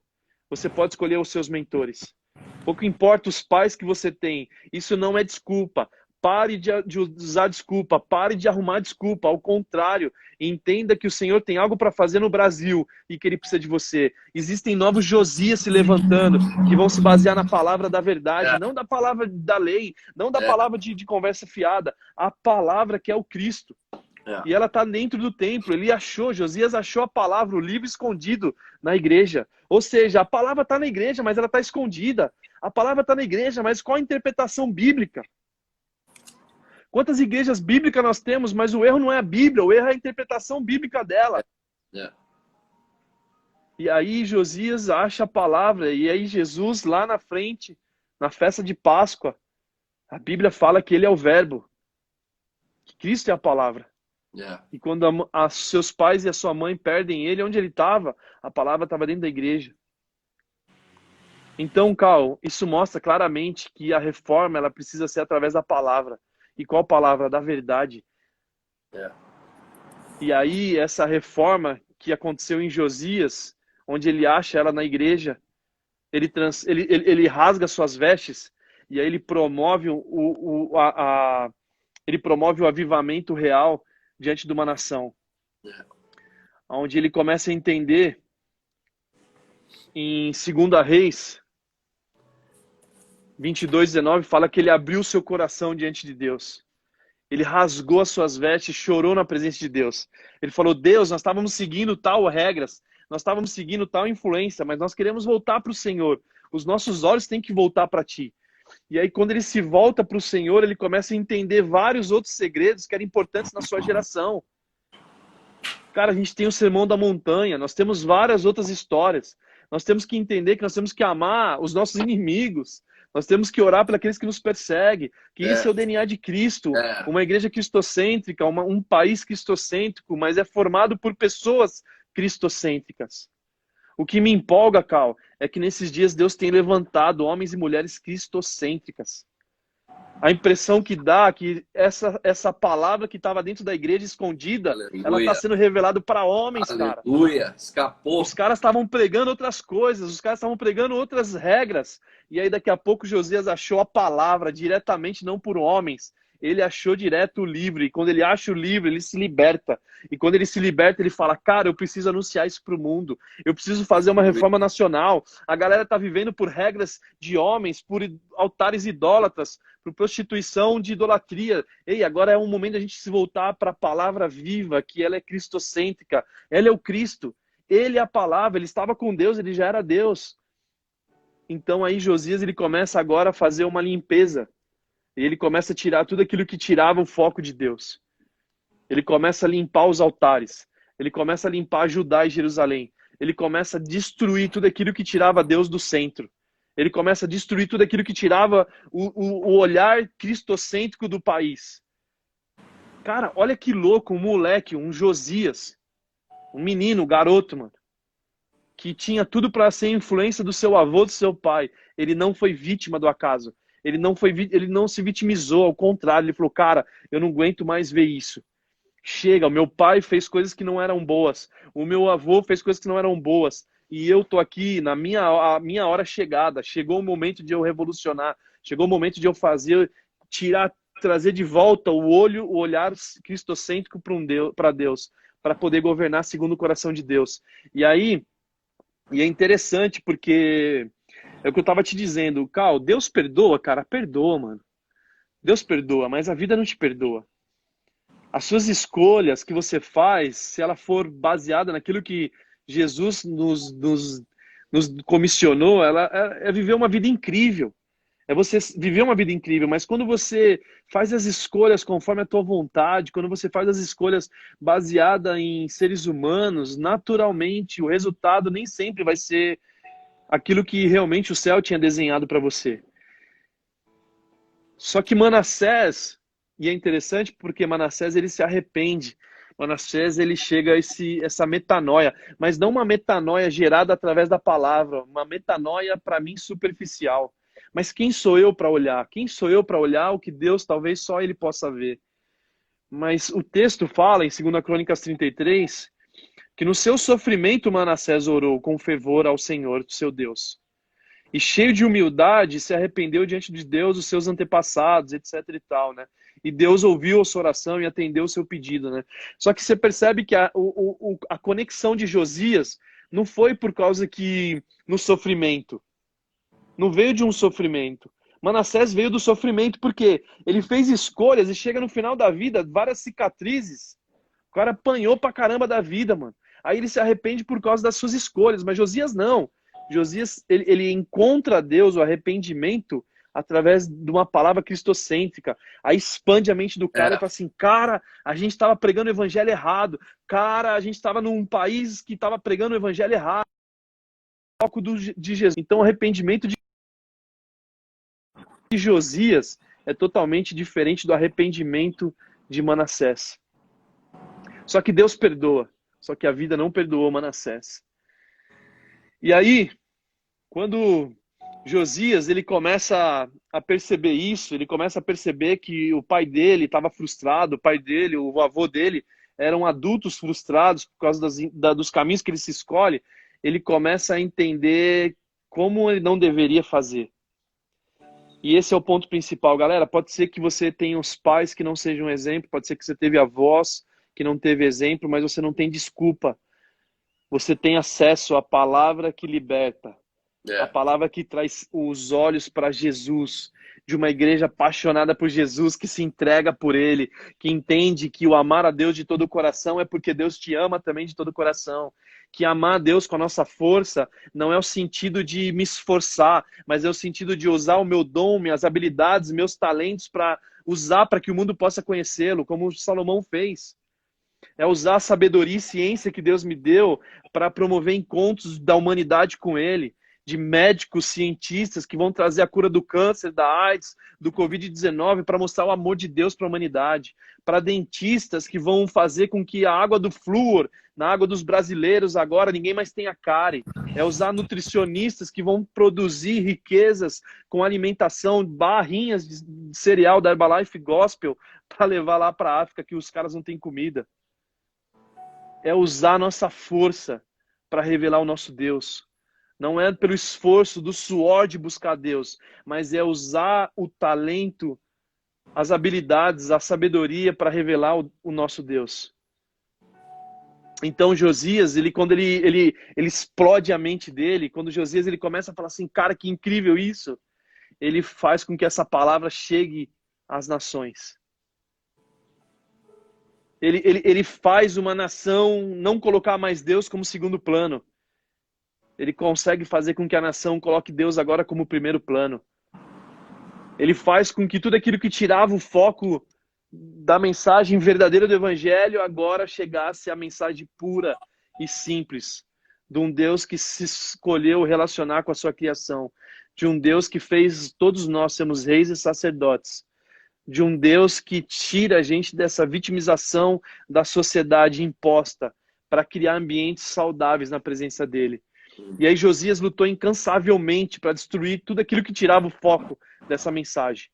você pode escolher os seus mentores. Pouco importa os pais que você tem, isso não é desculpa. Pare de usar desculpa, pare de arrumar desculpa. Ao contrário, entenda que o Senhor tem algo para fazer no Brasil e que Ele precisa de você. Existem novos Josias se levantando que vão se basear na palavra da verdade, não da palavra da lei, não da palavra de conversa fiada, a palavra que é o Cristo. E ela está dentro do templo. Josias achou a palavra, o livro escondido na igreja. Ou seja, a palavra está na igreja, mas ela está escondida. A palavra está na igreja, mas qual a interpretação bíblica? Quantas igrejas bíblicas nós temos, mas o erro não é a Bíblia, o erro é a interpretação bíblica dela. E aí Josias acha a palavra, e aí Jesus lá na frente, na festa de Páscoa, a Bíblia fala que ele é o verbo, que Cristo é a palavra. E quando seus pais e a sua mãe perdem ele, onde ele estava, a palavra estava dentro da igreja. Então, Cal, isso mostra claramente que a reforma ela precisa ser através da palavra. E qual palavra? Da verdade. E aí, essa reforma que aconteceu em Josias, onde ele acha ela na igreja, ele rasga suas vestes, e aí ele promove ele promove o avivamento real diante de uma nação. Onde ele começa a entender, em 2 Reis 22:19, fala que ele abriu seu coração diante de Deus. Ele rasgou as suas vestes, chorou na presença de Deus. Ele falou: Deus, nós estávamos seguindo tal regras, nós estávamos seguindo tal influência, mas nós queremos voltar para o Senhor. Os nossos olhos têm que voltar para Ti. E aí, quando ele se volta para o Senhor, ele começa a entender vários outros segredos que eram importantes na sua geração. Cara, a gente tem o Sermão da Montanha, nós temos várias outras histórias. Nós temos que entender que nós temos que amar os nossos inimigos. Nós temos que orar para aqueles que nos perseguem. Que esse é o DNA de Cristo. Uma igreja cristocêntrica, um país cristocêntrico, mas é formado por pessoas cristocêntricas. O que me empolga, Cal, é que nesses dias Deus tem levantado homens e mulheres cristocêntricas. A impressão que dá é que essa palavra que estava dentro da igreja escondida, aleluia, ela está sendo revelada para homens, aleluia, cara. Aleluia, escapou. Os caras estavam pregando outras coisas, os caras estavam pregando outras regras. E aí daqui a pouco Josias achou a palavra diretamente, não por homens. Ele achou direto o livro. E quando ele acha o livro, ele se liberta. E quando ele se liberta, ele fala: cara, eu preciso anunciar isso para o mundo. Eu preciso fazer uma reforma nacional. A galera está vivendo por regras de homens, por altares idólatras, por prostituição de idolatria. Ei, agora é um momento da gente se voltar para a palavra viva, que ela é cristocêntrica. Ela é o Cristo. Ele é a palavra. Ele estava com Deus, ele já era Deus. Então aí Josias, ele começa agora a fazer uma limpeza. E ele começa a tirar tudo aquilo que tirava o foco de Deus. Ele começa a limpar os altares. Ele começa a limpar Judá e Jerusalém. Ele começa a destruir tudo aquilo que tirava Deus do centro. Ele começa a destruir tudo aquilo que tirava o olhar cristocêntrico do país. Cara, olha que louco, um moleque, um Josias. Um menino, um garoto, mano. Que tinha tudo para ser influência do seu avô, do seu pai. Ele não foi vítima do acaso. Ele não se vitimizou, ao contrário, ele falou: cara, eu não aguento mais ver isso. Chega, o meu pai fez coisas que não eram boas, o meu avô fez coisas que não eram boas, e eu tô aqui na a minha hora chegada. Chegou o momento de eu revolucionar, chegou o momento de eu trazer de volta o olhar cristocêntrico para Deus, para poder governar segundo o coração de Deus. E aí, é interessante porque é o que eu tava te dizendo, Cal, Deus perdoa, cara, perdoa, mano. Deus perdoa, mas a vida não te perdoa. As suas escolhas que você faz, se ela for baseada naquilo que Jesus nos comissionou, ela é viver uma vida incrível. É você viver uma vida incrível, mas quando você faz as escolhas conforme a tua vontade, quando você faz as escolhas baseadas em seres humanos, naturalmente o resultado nem sempre vai ser aquilo que realmente o céu tinha desenhado para você. Só que Manassés, e é interessante porque Manassés ele se arrepende. Manassés ele chega a essa metanoia, mas não uma metanoia gerada através da palavra, uma metanoia para mim superficial. Mas quem sou eu para olhar? Quem sou eu para olhar o que Deus talvez só ele possa ver? Mas o texto fala em 2 Crônicas 33 que no seu sofrimento Manassés orou com fervor ao Senhor, seu Deus. E cheio de humildade, se arrependeu diante de Deus, os seus antepassados, etc e tal, né? E Deus ouviu a sua oração e atendeu o seu pedido, né? Só que você percebe que a conexão de Josias não foi por causa que no sofrimento. Não veio de um sofrimento. Manassés veio do sofrimento porque ele fez escolhas e chega no final da vida, várias cicatrizes. O cara apanhou pra caramba da vida, mano. Aí ele se arrepende por causa das suas escolhas, mas Josias não. Josias, ele encontra Deus, o arrependimento, através de uma palavra cristocêntrica. Aí expande a mente do cara e fala assim: cara, a gente estava pregando o evangelho errado. Cara, a gente estava num país que estava pregando o evangelho errado. O foco de Jesus. Então o arrependimento de Josias é totalmente diferente do arrependimento de Manassés. Só que Deus perdoa. Só que a vida não perdoou Manassés. E aí, quando Josias ele começa a perceber isso, ele começa a perceber que o pai dele estava frustrado, o pai dele, o avô dele, eram adultos frustrados por causa dos caminhos que ele se escolhe, ele começa a entender como ele não deveria fazer. E esse é o ponto principal, galera. Pode ser que você tenha os pais que não sejam exemplo, pode ser que você teve avós que não teve exemplo, mas você não tem desculpa. Você tem acesso à palavra que liberta, a É. palavra que traz os olhos para Jesus, de uma igreja apaixonada por Jesus, que se entrega por Ele, que entende que o amar a Deus de todo o coração é porque Deus te ama também de todo o coração. Que amar a Deus com a nossa força não é o sentido de me esforçar, mas é o sentido de usar o meu dom, minhas habilidades, meus talentos para usar para que o mundo possa conhecê-lo, como Salomão fez. É usar a sabedoria e ciência que Deus me deu para promover encontros da humanidade com Ele, de médicos, cientistas que vão trazer a cura do câncer, da AIDS, do Covid-19, para mostrar o amor de Deus para a humanidade. Para dentistas que vão fazer com que a água do flúor, na água dos brasileiros agora, ninguém mais tenha cárie. É usar nutricionistas que vão produzir riquezas com alimentação, barrinhas de cereal da Herbalife Gospel, para levar lá para a África que os caras não têm comida. É usar a nossa força para revelar o nosso Deus. Não é pelo esforço do suor de buscar Deus, mas é usar o talento, as habilidades, a sabedoria para revelar o nosso Deus. Então Josias, quando ele explode a mente dele, quando Josias ele começa a falar assim, cara, que incrível isso, ele faz com que essa palavra chegue às nações. Ele faz uma nação não colocar mais Deus como segundo plano. Ele consegue fazer com que a nação coloque Deus agora como primeiro plano. Ele faz com que tudo aquilo que tirava o foco da mensagem verdadeira do Evangelho agora chegasse à mensagem pura e simples de um Deus que se escolheu relacionar com a sua criação, de um Deus que fez todos nós sermos reis e sacerdotes, de um Deus que tira a gente dessa vitimização da sociedade imposta para criar ambientes saudáveis na presença dele. E aí Josias lutou incansavelmente para destruir tudo aquilo que tirava o foco dessa mensagem.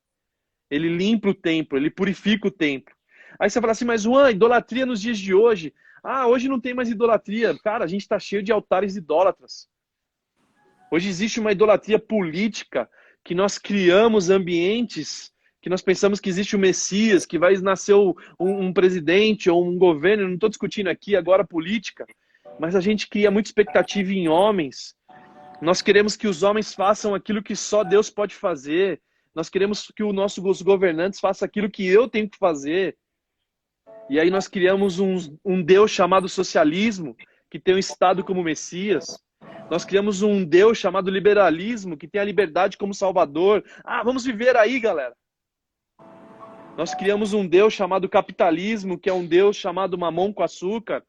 Ele limpa o templo, ele purifica o templo. Aí você fala assim, mas Juan, idolatria nos dias de hoje. Ah, hoje não tem mais idolatria. Cara, a gente está cheio de altares idólatras. Hoje existe uma idolatria política que nós criamos ambientes que nós pensamos que existe o Messias, que vai nascer um presidente ou um governo. Eu não estou discutindo aqui agora política, mas a gente cria muita expectativa em homens. Nós queremos que os homens façam aquilo que só Deus pode fazer. Nós queremos que os nossos governantes façam aquilo que eu tenho que fazer. E aí nós criamos um Deus chamado socialismo, que tem o Estado como Messias. Nós criamos um Deus chamado liberalismo, que tem a liberdade como Salvador. Ah, vamos viver aí, galera. Nós criamos um Deus chamado capitalismo, que é um Deus chamado mamão com açúcar,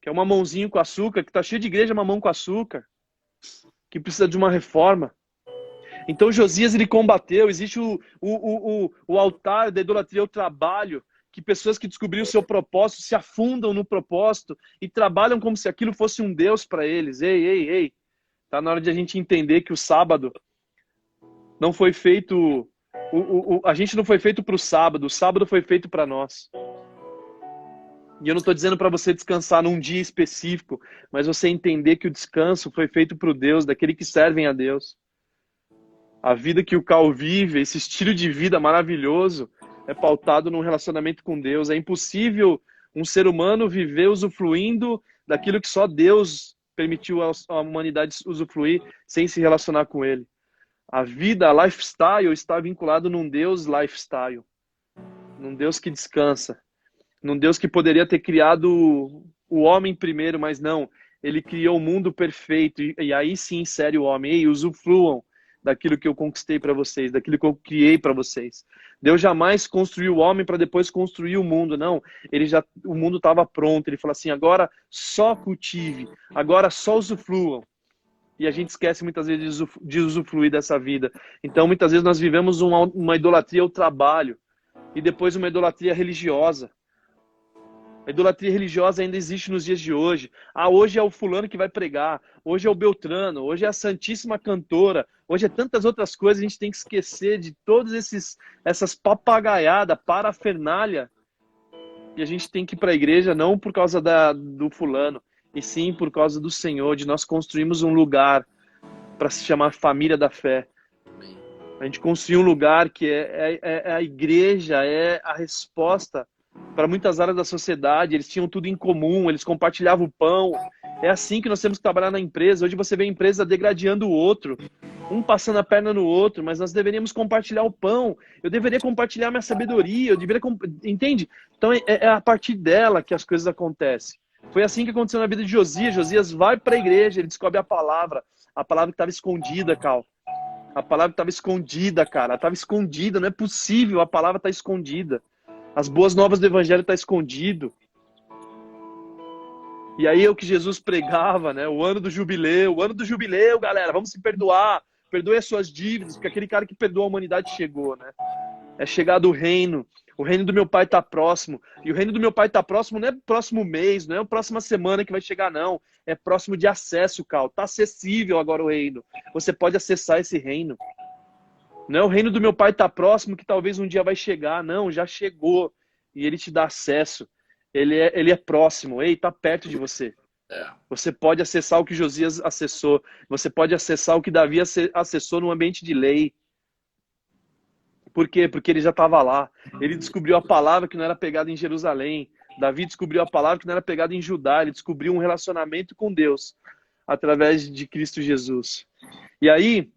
que é um mamãozinho com açúcar, que está cheio de igreja mamão com açúcar, que precisa de uma reforma. Então Josias ele combateu, existe o altar da idolatria ao trabalho, que pessoas que descobriram o seu propósito se afundam no propósito e trabalham como se aquilo fosse um Deus para eles. Ei, tá na hora de a gente entender que o sábado não foi feito, a gente não foi feito para o sábado foi feito para nós. E eu não estou dizendo para você descansar num dia específico, mas você entender que o descanso foi feito para o Deus, daquele que servem a Deus. A vida que o Cal vive, esse estilo de vida maravilhoso, é pautado num relacionamento com Deus. É impossível um ser humano viver usufruindo daquilo que só Deus permitiu à humanidade usufruir sem se relacionar com Ele. A vida, a lifestyle, está vinculado num Deus lifestyle. Num Deus que descansa. Num Deus que poderia ter criado o homem primeiro, mas não. Ele criou o mundo perfeito. E aí sim insere o homem. Ei, usufruam daquilo que eu conquistei para vocês, daquilo que eu criei para vocês. Deus jamais construiu o homem para depois construir o mundo, não. O mundo estava pronto. Ele falou assim, agora só cultive, agora só usufruam. E a gente esquece muitas vezes de usufruir dessa vida. Então muitas vezes nós vivemos uma idolatria ao trabalho e depois uma idolatria religiosa. A idolatria religiosa ainda existe nos dias de hoje. Ah, hoje é o fulano que vai pregar. Hoje é o Beltrano. Hoje é a Santíssima Cantora. Hoje é tantas outras coisas. A gente tem que esquecer de todas essas papagaiadas, parafernália. E a gente tem que ir para a igreja não por causa do fulano, e sim por causa do Senhor, de nós construirmos um lugar para se chamar família da fé. A gente construiu um lugar que é a igreja, é a resposta para muitas áreas da sociedade. Eles tinham tudo em comum, eles compartilhavam o pão. É assim que nós temos que trabalhar na empresa. Hoje você vê a empresa degradando o outro, um passando a perna no outro, mas nós deveríamos compartilhar o pão. Eu deveria compartilhar minha sabedoria, eu deveria... Entende? Então é a partir dela que as coisas acontecem. Foi assim que aconteceu na vida de Josias. Josias vai para a igreja, ele descobre a palavra que estava escondida, Cal. A palavra estava escondida, cara. Estava escondida, não é possível, a palavra está escondida. As boas novas do evangelho estão escondido. E aí é o que Jesus pregava, né? O ano do jubileu, galera, vamos se perdoar. Perdoe as suas dívidas, porque aquele cara que perdoa a humanidade chegou, né? É chegado o reino. O reino do meu pai está próximo. E o reino do meu pai está próximo não é próximo mês, não é a próxima semana que vai chegar, não. É próximo de acesso, Cal. Está acessível agora o reino. Você pode acessar esse reino. Não é o reino do meu pai está próximo que talvez um dia vai chegar. Não, já chegou. E ele te dá acesso. Ele é próximo. Ei, está perto de você. Você pode acessar o que Josias acessou. Você pode acessar o que Davi acessou no ambiente de lei. Por quê? Porque ele já estava lá. Ele descobriu a palavra que não era pegada em Jerusalém. Davi descobriu a palavra que não era pegada em Judá. Ele descobriu um relacionamento com Deus através de Cristo Jesus. E aí,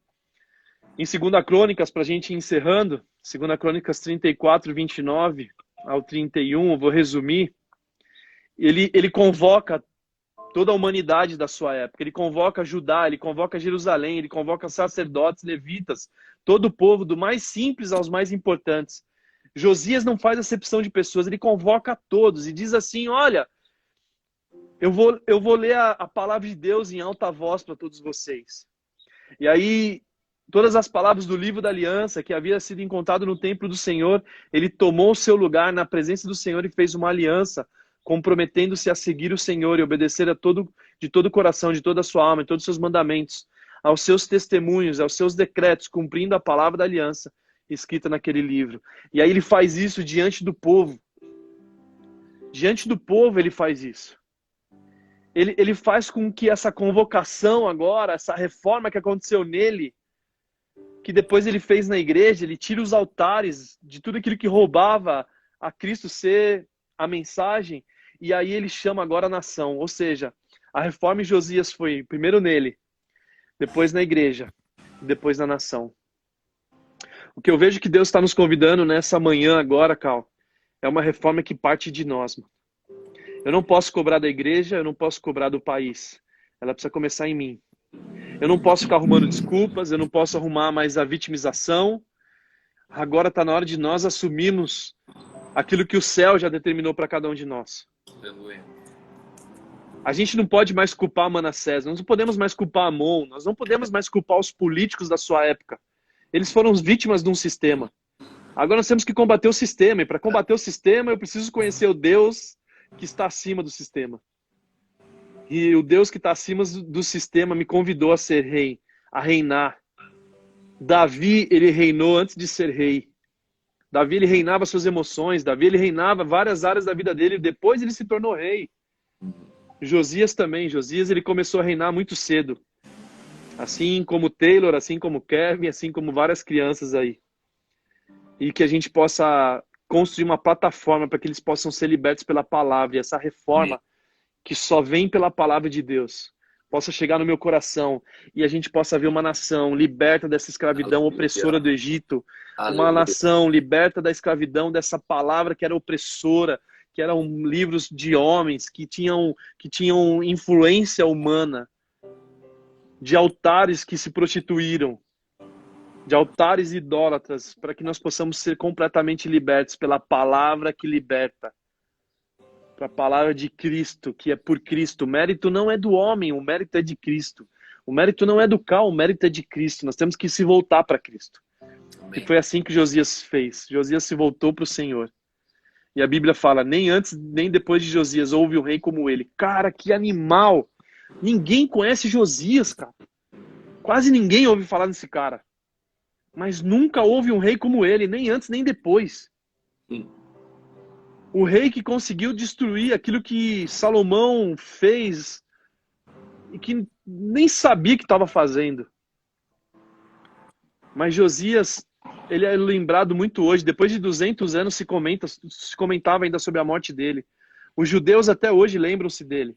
em 2 Crônicas, para a gente ir encerrando, 2 Crônicas 34, 29 ao 31, eu vou resumir. Ele convoca toda a humanidade da sua época. Ele convoca Judá, ele convoca Jerusalém, ele convoca sacerdotes, levitas, todo o povo, do mais simples aos mais importantes. Josias não faz acepção de pessoas, ele convoca a todos e diz assim, olha, eu vou ler a palavra de Deus em alta voz para todos vocês. E aí, todas as palavras do livro da aliança, que havia sido encontrado no templo do Senhor, ele tomou o seu lugar na presença do Senhor e fez uma aliança, comprometendo-se a seguir o Senhor e obedecer de todo o coração, de toda a sua alma, de todos os seus mandamentos, aos seus testemunhos, aos seus decretos, cumprindo a palavra da aliança escrita naquele livro. E aí ele faz isso diante do povo. Diante do povo ele faz isso. Ele faz com que essa convocação agora, essa reforma que aconteceu nele, que depois ele fez na igreja, ele tira os altares de tudo aquilo que roubava a Cristo ser a mensagem, e aí ele chama agora a nação. Ou seja, a reforma em Josias foi primeiro nele, depois na igreja, depois na nação. O que eu vejo que Deus está nos convidando nessa manhã agora, Cal, é uma reforma que parte de nós. Mano. Eu não posso cobrar da igreja, eu não posso cobrar do país. Ela precisa começar em mim. Eu não posso ficar arrumando desculpas, eu não posso arrumar mais a vitimização. Agora está na hora de nós assumirmos aquilo que o céu já determinou para cada um de nós. Aleluia. A gente não pode mais culpar Manassés, nós não podemos mais culpar Amon, nós não podemos mais culpar os políticos da sua época. Eles foram vítimas de um sistema. Agora nós temos que combater o sistema, e para combater o sistema eu preciso conhecer o Deus que está acima do sistema. E o Deus que está acima do sistema me convidou a ser rei, a reinar. Davi, ele reinou antes de ser rei. Davi, ele reinava suas emoções. Davi, ele reinava várias áreas da vida dele. Depois ele se tornou rei. Josias também. Josias, ele começou a reinar muito cedo. Assim como Taylor, assim como Kevin, assim como várias crianças aí. E que a gente possa construir uma plataforma para que eles possam ser libertos pela palavra. E essa reforma que só vem pela palavra de Deus possa chegar no meu coração e a gente possa ver uma nação liberta dessa escravidão opressora do Egito, uma nação liberta da escravidão dessa palavra que era opressora, que eram livros de homens que tinham influência humana, de altares que se prostituíram, de altares idólatras, para que nós possamos ser completamente libertos pela palavra que liberta. Para a palavra de Cristo, que é por Cristo. O mérito não é do homem, o mérito é de Cristo. O mérito não é do Cal, o mérito é de Cristo. Nós temos que se voltar para Cristo. Amém. E foi assim que Josias fez. Josias se voltou para o Senhor. E a Bíblia fala, nem antes, nem depois de Josias houve um rei como ele. Cara, que animal! Ninguém conhece Josias, cara. Quase ninguém ouve falar desse cara. Mas nunca houve um rei como ele, nem antes, nem depois. O rei que conseguiu destruir aquilo que Salomão fez e que nem sabia que estava fazendo. Mas Josias, ele é lembrado muito hoje. Depois de 200 anos se comentava ainda sobre a morte dele. Os judeus até hoje lembram-se dele.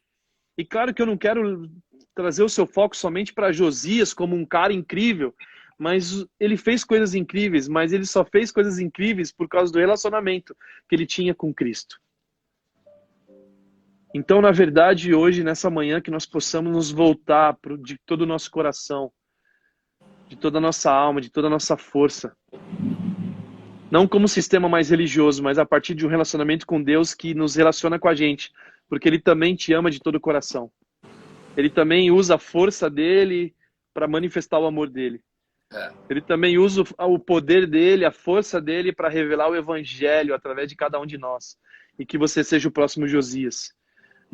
E claro que eu não quero trazer o seu foco somente para Josias como um cara incrível, mas ele fez coisas incríveis, mas ele só fez coisas incríveis por causa do relacionamento que ele tinha com Cristo. Então, na verdade, hoje, nessa manhã, que nós possamos nos voltar de todo o nosso coração, de toda a nossa alma, de toda a nossa força. Não como sistema mais religioso, mas a partir de um relacionamento com Deus que nos relaciona com a gente, porque Ele também te ama de todo o coração. Ele também usa a força dele para manifestar o amor dele. Ele também usa o poder dele, a força dele para revelar o evangelho através de cada um de nós. E que você seja o próximo Josias.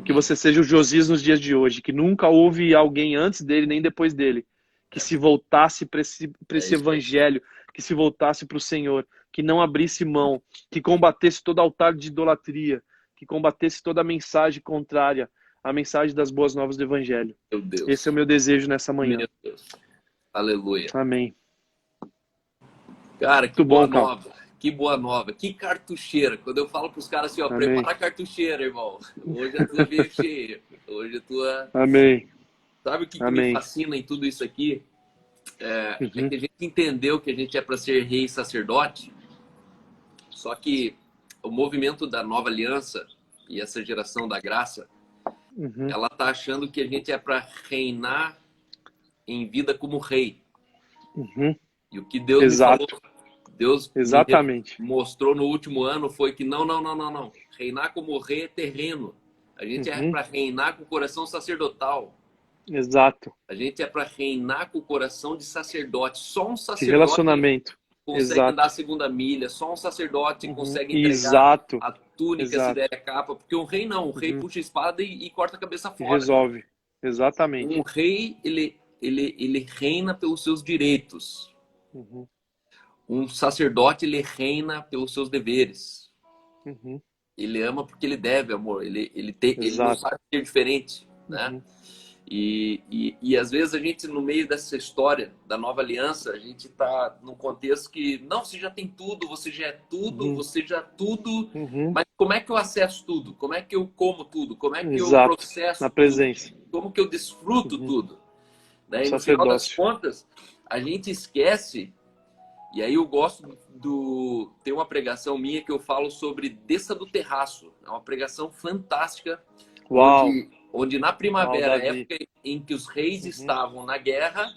Que você seja o Josias nos dias de hoje. Que nunca houve alguém antes dele nem depois dele que se voltasse para esse evangelho, que se voltasse para o Senhor, que não abrisse mão, que combatesse todo altar de idolatria, que combatesse toda a mensagem contrária à mensagem das boas novas do evangelho. Meu Deus. Esse é o meu desejo nessa manhã. Meu Deus. Aleluia. Amém. Cara, que muito boa bom, nova. Cara. Que boa nova. Que cartucheira. Quando eu falo pros caras assim, ó, Amém. Prepara a cartucheira, irmão. Hoje a tua veio cheia. Hoje a tua... Amém. Sabe o que Amém. me fascina em tudo isso aqui? É que a gente entendeu que a gente é para ser rei e sacerdote, só que o movimento da nova aliança e essa geração da graça, ela tá achando que a gente é para reinar em vida como rei. E o que Deus me falou, Deus Exatamente. mostrou no último ano foi que não. Reinar como rei é terreno. A gente é para reinar com o coração sacerdotal. Exato. A gente é para reinar com o coração de sacerdote. Só um sacerdote de relacionamento. Consegue andar a segunda milha. Só um sacerdote consegue entregar a túnica, se der a capa. Porque um rei não. Um rei puxa a espada e corta a cabeça fora. Resolve. Exatamente. Um rei, ele reina pelos seus direitos. Um sacerdote, ele reina pelos seus deveres. Ele ama porque ele deve, amor. Ele não sabe ser diferente, né? E às vezes a gente, no meio dessa história da nova aliança, a gente está num contexto que, não, você já tem tudo, você já é tudo, você já tudo, mas como é que eu acesso tudo? Como é que eu como tudo? Como é que eu processo na presença? Tudo? Como que eu desfruto tudo? Né? E no final das contas, a gente esquece, e aí eu gosto tem uma pregação minha que eu falo sobre Desça do Terraço, é uma pregação fantástica. Uau! Onde na primavera, época em que os reis estavam na guerra,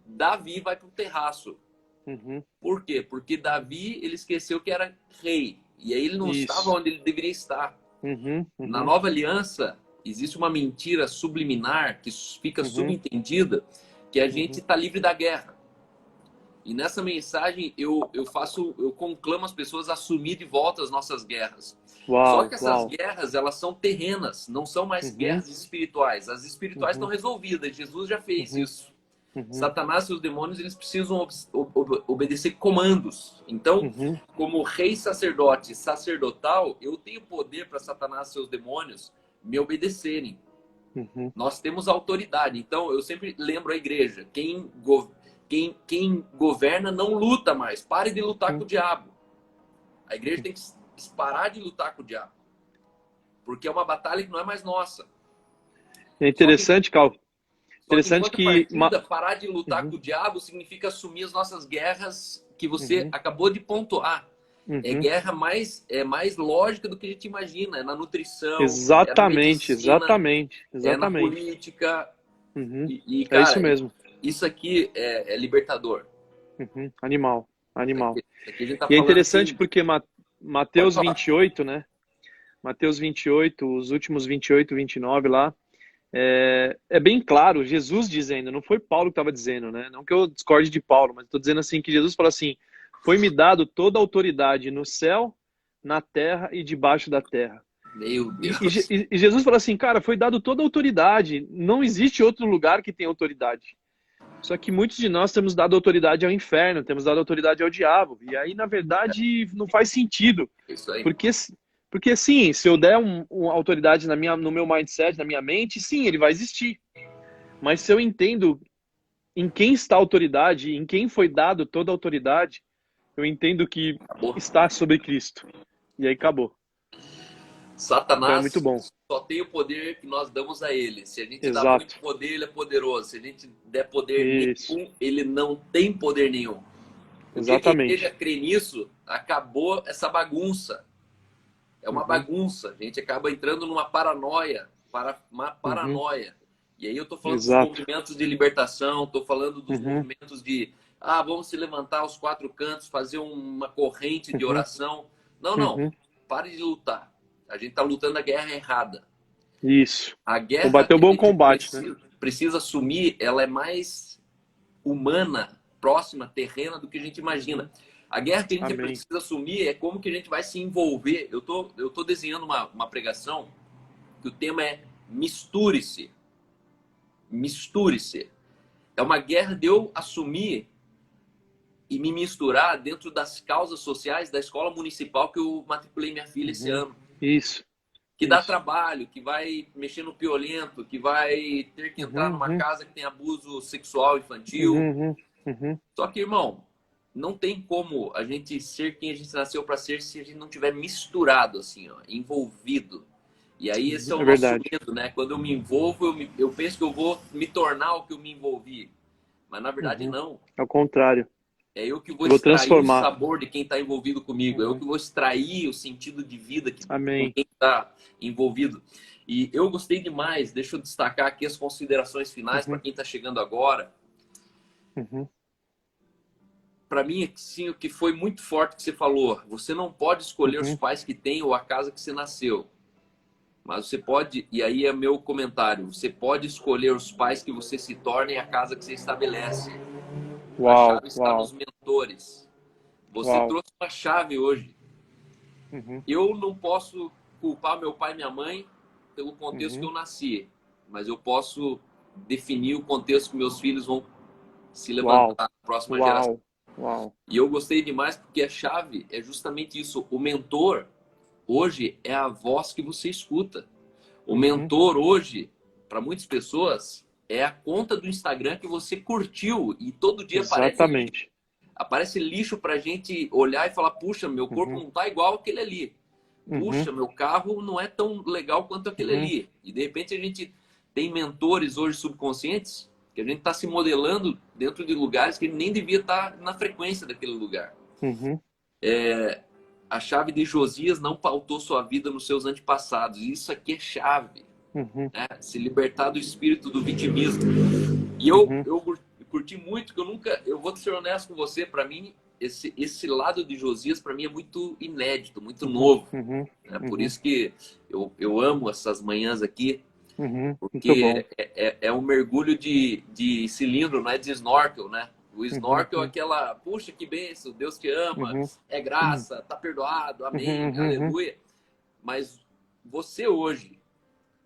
Davi vai para o terraço. Por quê? Porque Davi, ele esqueceu que era rei. E aí ele não estava onde ele deveria estar. Na nova aliança, existe uma mentira subliminar que fica subentendida, que a gente está livre da guerra. E nessa mensagem eu conclamo as pessoas a assumir de volta as nossas guerras. Só que essas guerras, elas são terrenas, não são mais guerras espirituais. As espirituais estão resolvidas, Jesus já fez isso. Satanás e seus demônios, eles precisam obedecer comandos. Então, como rei sacerdote sacerdotal, eu tenho poder para Satanás e seus demônios me obedecerem. Nós temos autoridade. Então, eu sempre lembro a igreja, quem governa não luta mais. Pare de lutar com o diabo. A igreja tem que parar de lutar com o diabo. Porque é uma batalha que não é mais nossa. É interessante, Cal. Interessante que parar de lutar com o diabo significa assumir as nossas guerras que você acabou de pontuar. É guerra mais lógica do que a gente imagina. É na nutrição, exatamente, é na medicina, exatamente. É na política. E, é cara, isso mesmo. Isso aqui é libertador. Animal. Aqui a gente tá e é interessante assim, porque Mateus 28, né? Mateus 28, os últimos 28, 29 lá, é bem claro, Jesus dizendo, não foi Paulo que estava dizendo, né? Não que eu discorde de Paulo, mas estou dizendo assim, que Jesus fala assim, foi-me dado toda a autoridade no céu, na terra e debaixo da terra. Meu Deus. E Jesus fala assim, cara, foi dado toda a autoridade, não existe outro lugar que tenha autoridade. Só que muitos de nós temos dado autoridade ao inferno, temos dado autoridade ao diabo. E aí, na verdade, não faz sentido. Isso aí. Porque sim, se eu der uma autoridade no meu mindset, na minha mente, sim, ele vai existir. Mas se eu entendo em quem está a autoridade, em quem foi dado toda a autoridade, eu entendo que Acabou. está sobre Cristo. E aí acabou. Então é muito Satanás bom. só tem o poder que nós damos a ele. Se a gente dá muito Exato. poder, ele é poderoso. Se a gente der poder Isso. nenhum, ele não tem poder nenhum. O dia que a igreja Exatamente. crê nisso, acabou essa bagunça. É uma Uhum. bagunça. A gente acaba entrando numa paranoia. Uma Uhum. paranoia. E aí eu estou falando dos Exato. movimentos de libertação, estou falando dos Uhum. movimentos de vamos se levantar aos quatro cantos, fazer uma corrente de Uhum. oração. Não, não. Uhum. Pare de lutar. A gente está lutando a guerra errada. Isso. A guerra Combater o que a bom gente combate, né? precisa assumir, ela é mais humana, próxima, terrena do que a gente imagina. A guerra que a gente Amém. precisa assumir é como que a gente vai se envolver. Eu tô desenhando uma pregação que o tema é misture-se. Misture-se. É uma guerra de eu assumir e me misturar dentro das causas sociais da escola municipal que eu matriculei minha filha esse ano. Isso. Que dá Isso. trabalho, que vai mexer no piolento, que vai ter que entrar numa Uhum. casa que tem abuso sexual infantil. Uhum. Uhum. Só que, irmão, não tem como a gente ser quem a gente nasceu para ser se a gente não tiver misturado, assim, ó, envolvido. E aí esse é o É nosso verdade. medo, né? Quando eu me envolvo, eu penso que eu vou me tornar o que eu me envolvi. Mas na verdade Uhum. não. Ao contrário. É eu que vou Eu vou extrair o transformar. sabor de quem está envolvido comigo. É eu que vou extrair o sentido de vida com Amém. quem está envolvido. E eu gostei demais. Deixa eu destacar aqui as considerações finais para Uhum. quem está chegando agora. Uhum. Para mim, sim, o que foi muito forte que você falou. Você não pode escolher os Uhum. pais que tem ou a casa que você nasceu. Mas você pode, e aí é meu comentário, você pode escolher os pais que você se torna e a casa que você estabelece. A Uau. chave está nos Uau. mentores. Você Uau. trouxe uma chave hoje. Uhum. Eu não posso culpar meu pai e minha mãe pelo contexto que Uhum. eu nasci, mas eu posso definir o contexto que meus filhos vão se Uau. levantar na próxima geração. Uau. Uau. E eu gostei demais porque a chave é justamente isso. O mentor hoje é a voz que você escuta. O mentor hoje, para muitas pessoas, é a conta do Instagram que você curtiu e todo dia Exatamente. aparece lixo para a gente olhar e falar: puxa, meu corpo Uhum. não tá igual aquele ali. Uhum. Puxa, meu carro não é tão legal quanto aquele Uhum. ali. E de repente a gente tem mentores hoje subconscientes que a gente está se modelando dentro de lugares que a gente nem devia estar na frequência daquele lugar. Uhum. A chave de Josias não pautou sua vida nos seus antepassados. Isso aqui é chave. Uhum. Né? Se libertar do espírito do vitimismo. E eu curti muito, que eu vou ser honesto com você, para mim, esse lado de Josias, para mim, é muito inédito, muito novo. Uhum. Né? Por isso que eu amo essas manhãs aqui, Uhum. Muito bom. porque é um mergulho de cilindro, não é de snorkel, né? O snorkel é Uhum. aquela, puxa, que bênção, Deus te ama, Uhum. é graça, tá perdoado, amém, Uhum. Uhum. aleluia. Mas você hoje,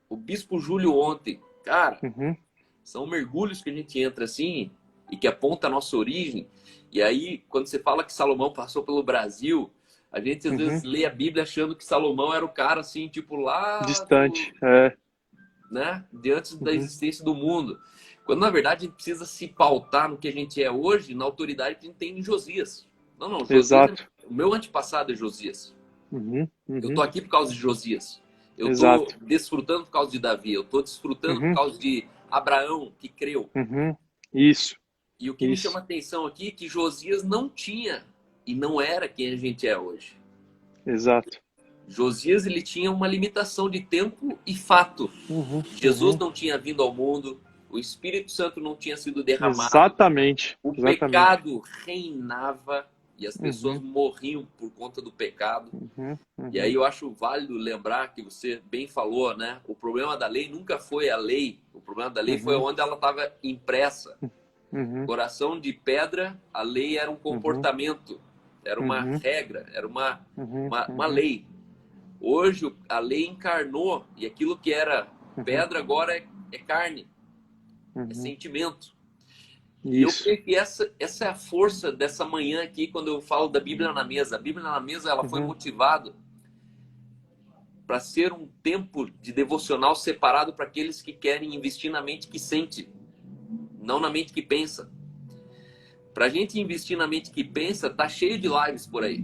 o Bispo Júlio ontem, cara, Uhum. são mergulhos que a gente entra assim e que aponta a nossa origem. E aí, quando você fala que Salomão passou pelo Brasil, a gente às vezes lê a Bíblia achando que Salomão era o cara assim, tipo lá Distante. É. né, de antes da Uhum. existência do mundo. Quando na verdade a gente precisa se pautar no que a gente é hoje, na autoridade que a gente tem em Josias. Não, não, Josias, Exato. o meu antepassado é Josias. Uhum. Eu tô Uhum. aqui por causa de Josias. Eu tô Exato. desfrutando por causa de Davi. Eu tô desfrutando por Uhum. causa de Abraão, que creu. Uhum. Isso. E o que me chama Isso. a atenção aqui é que Josias não tinha e não era quem a gente é hoje. Exato. Josias, ele tinha uma limitação de tempo e fato. Uhum. Jesus Uhum. não tinha vindo ao mundo, o Espírito Santo não tinha sido derramado, Exatamente. o Exatamente. pecado reinava e as pessoas Uhum. morriam por conta do pecado. Uhum. E aí Uhum. eu acho válido lembrar que você bem falou, né? O problema da lei nunca foi a lei, o problema da lei foi Uhum. onde ela estava impressa. Uhum. Coração de pedra, a lei era um Uhum. comportamento, era uma Uhum. regra, era uma Uhum. lei. Hoje a lei encarnou e aquilo que era Uhum. pedra agora é carne, é Uhum. sentimento. E eu Isso. creio que essa é a força dessa manhã aqui quando eu falo da Bíblia na mesa. A Bíblia na mesa ela foi Uhum. motivada para ser um tempo de devocional separado para aqueles que querem investir na mente que sente. não na mente que pensa. Para a gente investir na mente que pensa, tá cheio de lives por aí.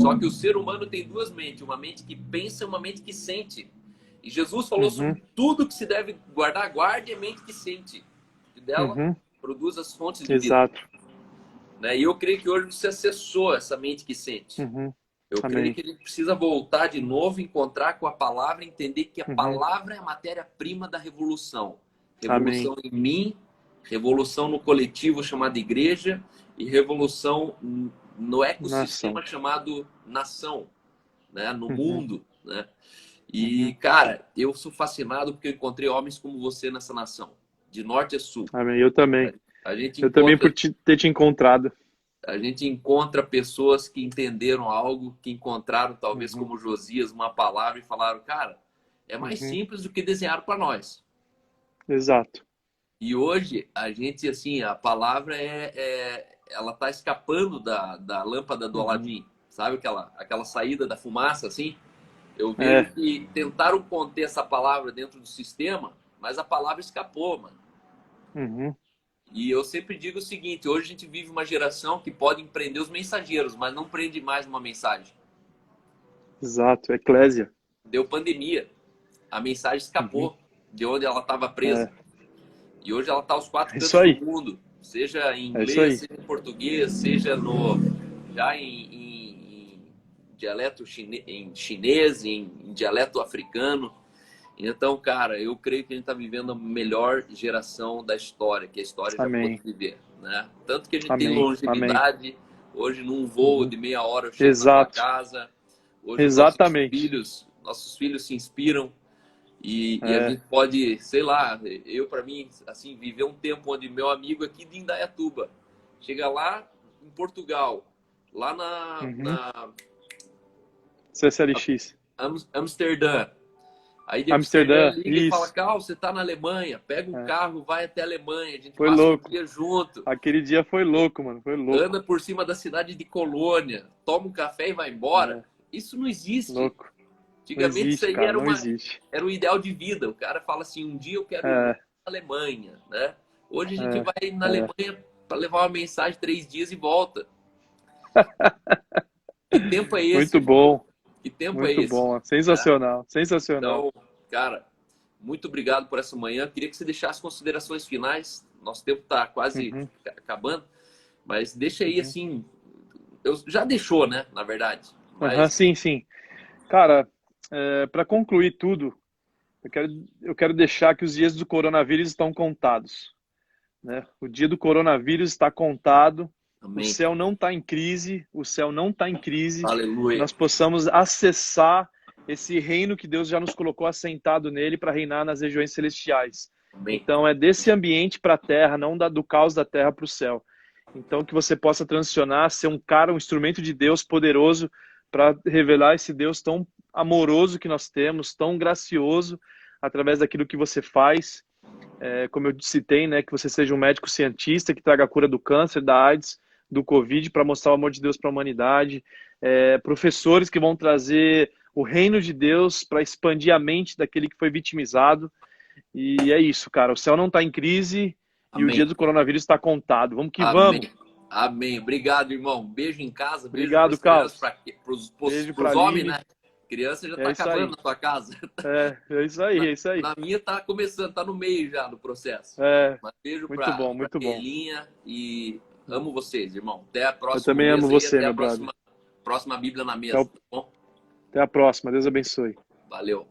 Só que o ser humano tem duas mentes, uma mente que pensa e uma mente que sente. E Jesus falou sobre tudo que se deve guardar, guarde a mente que sente. E dela produz as fontes de vida. Exato. Né? E eu creio que hoje você acessou essa mente que sente. Eu creio que a gente precisa voltar de novo, encontrar com a palavra, entender que a palavra é a matéria-prima da revolução. Revolução em mim, revolução no coletivo chamado igreja e revolução no ecossistema chamado nação, né? No mundo, né? E, cara, eu sou fascinado porque eu encontrei homens como você nessa nação, de norte a sul. Amém. Eu também. Eu também por ter te encontrado. A gente encontra pessoas que entenderam algo, que encontraram, talvez como Josias, uma palavra e falaram, cara, é mais simples do que desenharam para nós. Exato. E hoje, a gente, assim, a palavra ela tá escapando da lâmpada do Aladim, sabe? Aquela saída da fumaça, assim. Eu vejo que tentaram conter essa palavra dentro do sistema, mas a palavra escapou, mano. E eu sempre digo o seguinte, hoje a gente vive uma geração que pode empreender os mensageiros, mas não prende mais uma mensagem. Exato, eclésia. Deu pandemia, a mensagem escapou de onde ela estava presa. E hoje ela está aos quatro cantos do mundo, seja em inglês, seja em português, seja já em dialeto chinês, em dialeto africano. Então, cara, eu creio que a gente está vivendo a melhor geração da história, que a história já pôde viver, né? Tanto que a gente tem longevidade, hoje num voo de meia hora eu chego na sua casa, hoje nossos filhos se inspiram e a gente pode, sei lá, para mim, assim, viver um tempo onde meu amigo aqui de Indaiatuba chega lá em Portugal, lá na CSLX. Amsterdã. Aí de Amsterdã liga e fala, Cal, você tá na Alemanha, pega um carro, vai até a Alemanha, a gente foi passa louco. um dia junto. Aquele dia foi louco, mano, foi louco. Anda por cima da cidade de Colônia, toma um café e vai embora. Isso não existe. Louco. Antigamente existe, isso aí cara, era um ideal de vida. O cara fala assim, um dia eu quero ir na Alemanha, né? Hoje a gente vai na Alemanha para levar uma mensagem 3 dias e volta. Que tempo é esse? Muito bom. Que tempo muito é esse? Bom, sensacional, sensacional. Então, cara, muito obrigado por essa manhã. Queria que você deixasse considerações finais. Nosso tempo está quase acabando, mas deixa aí assim. Já deixou, né? Na verdade. Mas... sim. Cara, para concluir tudo, eu quero deixar que os dias do coronavírus estão contados, né? O dia do coronavírus está contado. Amém. O céu não está em crise, o céu não está em crise. Aleluia. Nós possamos acessar esse reino que Deus já nos colocou assentado nele para reinar nas regiões celestiais. Amém. Então é desse ambiente para a terra, não do caos da terra para o céu. Então que você possa transicionar, ser um instrumento de Deus poderoso para revelar esse Deus tão amoroso que nós temos, tão gracioso através daquilo que você faz. Como eu citei, né, que você seja um médico cientista que traga a cura do câncer, da AIDS, do Covid, para mostrar o amor de Deus para a humanidade. Professores que vão trazer o reino de Deus para expandir a mente daquele que foi vitimizado. E é isso, cara. O céu não está em crise. Amém. E o dia do coronavírus está contado. Vamos que Amém. vamos. Amém. Obrigado, irmão. Beijo em casa. Obrigado, Carlos. Para os homens, né? Criança já está acabando na tua casa. É isso aí, é isso aí. Na minha está começando, está no meio já do processo. Mas beijo para a Pelinha e amo vocês, irmão. Até a próxima. Eu também amo você, meu brother. Próxima Bíblia na mesa, tá bom? Até a próxima. Deus abençoe. Valeu.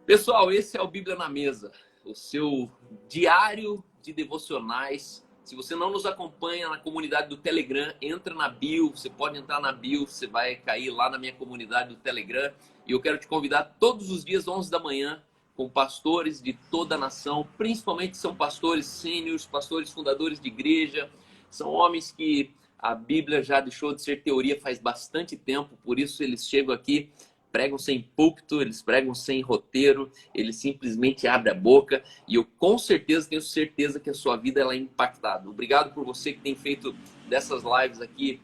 Pessoal, esse é o Bíblia na Mesa, o seu diário de devocionais. Se você não nos acompanha na comunidade do Telegram, entra na bio. Você pode entrar na bio, você vai cair lá na minha comunidade do Telegram. E eu quero te convidar todos os dias, 11 da manhã, com pastores de toda a nação. Principalmente são pastores sêniores, pastores fundadores de igreja. São homens que a Bíblia já deixou de ser teoria faz bastante tempo. Por isso eles chegam aqui, pregam sem púlpito, eles pregam sem roteiro, eles simplesmente abrem a boca e eu com certeza tenho certeza que a sua vida ela é impactada. Obrigado por você que tem feito dessas lives aqui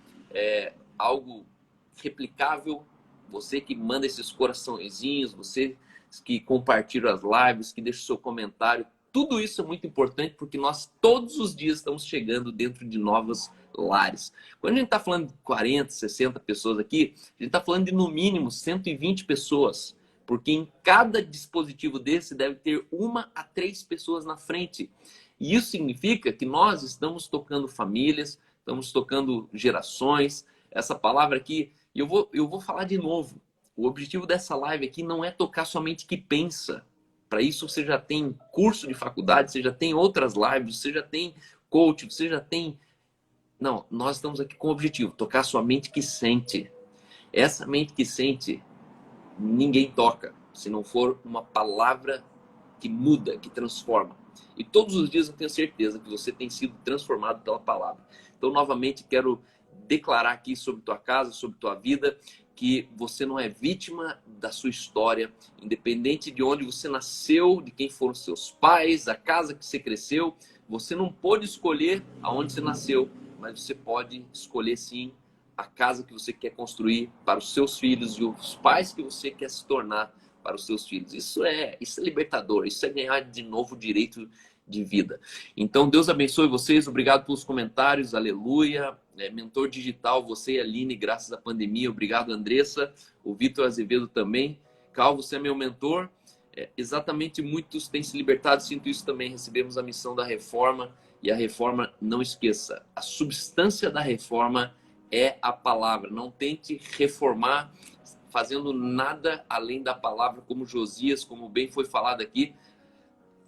algo replicável, você que manda esses coraçõezinhos, você que compartilha as lives, que deixa o seu comentário. tudo isso é muito importante porque nós todos os dias estamos chegando dentro de novos lares. Quando a gente está falando de 40, 60 pessoas aqui, a gente está falando de no mínimo 120 pessoas. Porque em cada dispositivo desse deve ter 1 a 3 pessoas na frente. E isso significa que nós estamos tocando famílias, estamos tocando gerações. Essa palavra aqui, eu vou falar de novo. O objetivo dessa live aqui não é tocar somente que pensa. Para isso você já tem curso de faculdade, você já tem outras lives, você já tem coach, você já tem... Não, nós estamos aqui com o objetivo, tocar sua mente que sente. Essa mente que sente, ninguém toca, se não for uma palavra que muda, que transforma. E todos os dias eu tenho certeza que você tem sido transformado pela palavra. Então, novamente, quero declarar aqui sobre tua casa, sobre tua vida, que você não é vítima da sua história, independente de onde você nasceu, de quem foram seus pais, a casa que você cresceu. Você não pôde escolher aonde você nasceu, mas você pode escolher sim a casa que você quer construir para os seus filhos e os pais que você quer se tornar para os seus filhos. Isso é libertador, isso é ganhar de novo o direito de vida. Então, Deus abençoe vocês, obrigado pelos comentários, aleluia. Mentor digital, você e a Aline, graças à pandemia, obrigado, Andressa, o Vitor Azevedo também. Cal, você é meu mentor. Exatamente, muitos têm se libertado, sinto isso também. Recebemos a missão da reforma, e a reforma, não esqueça, a substância da reforma é a palavra. Não tente reformar fazendo nada além da palavra, como Josias, como bem foi falado aqui.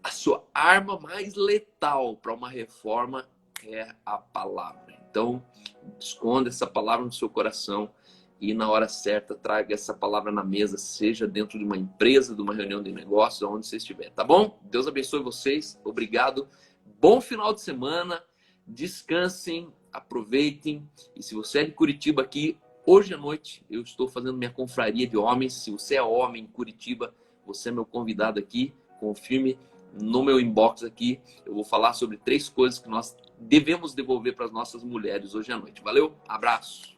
A sua arma mais letal para uma reforma é a palavra. Então, esconda essa palavra no seu coração e na hora certa traga essa palavra na mesa, seja dentro de uma empresa, de uma reunião de negócios, onde você estiver, tá bom? Deus abençoe vocês, obrigado. Bom final de semana, descansem, aproveitem. E se você é de Curitiba aqui, hoje à noite eu estou fazendo minha confraria de homens. Se você é homem em Curitiba, você é meu convidado aqui, confirme no meu inbox aqui. Eu vou falar sobre 3 coisas que nós devemos devolver para as nossas mulheres hoje à noite. Valeu, abraço!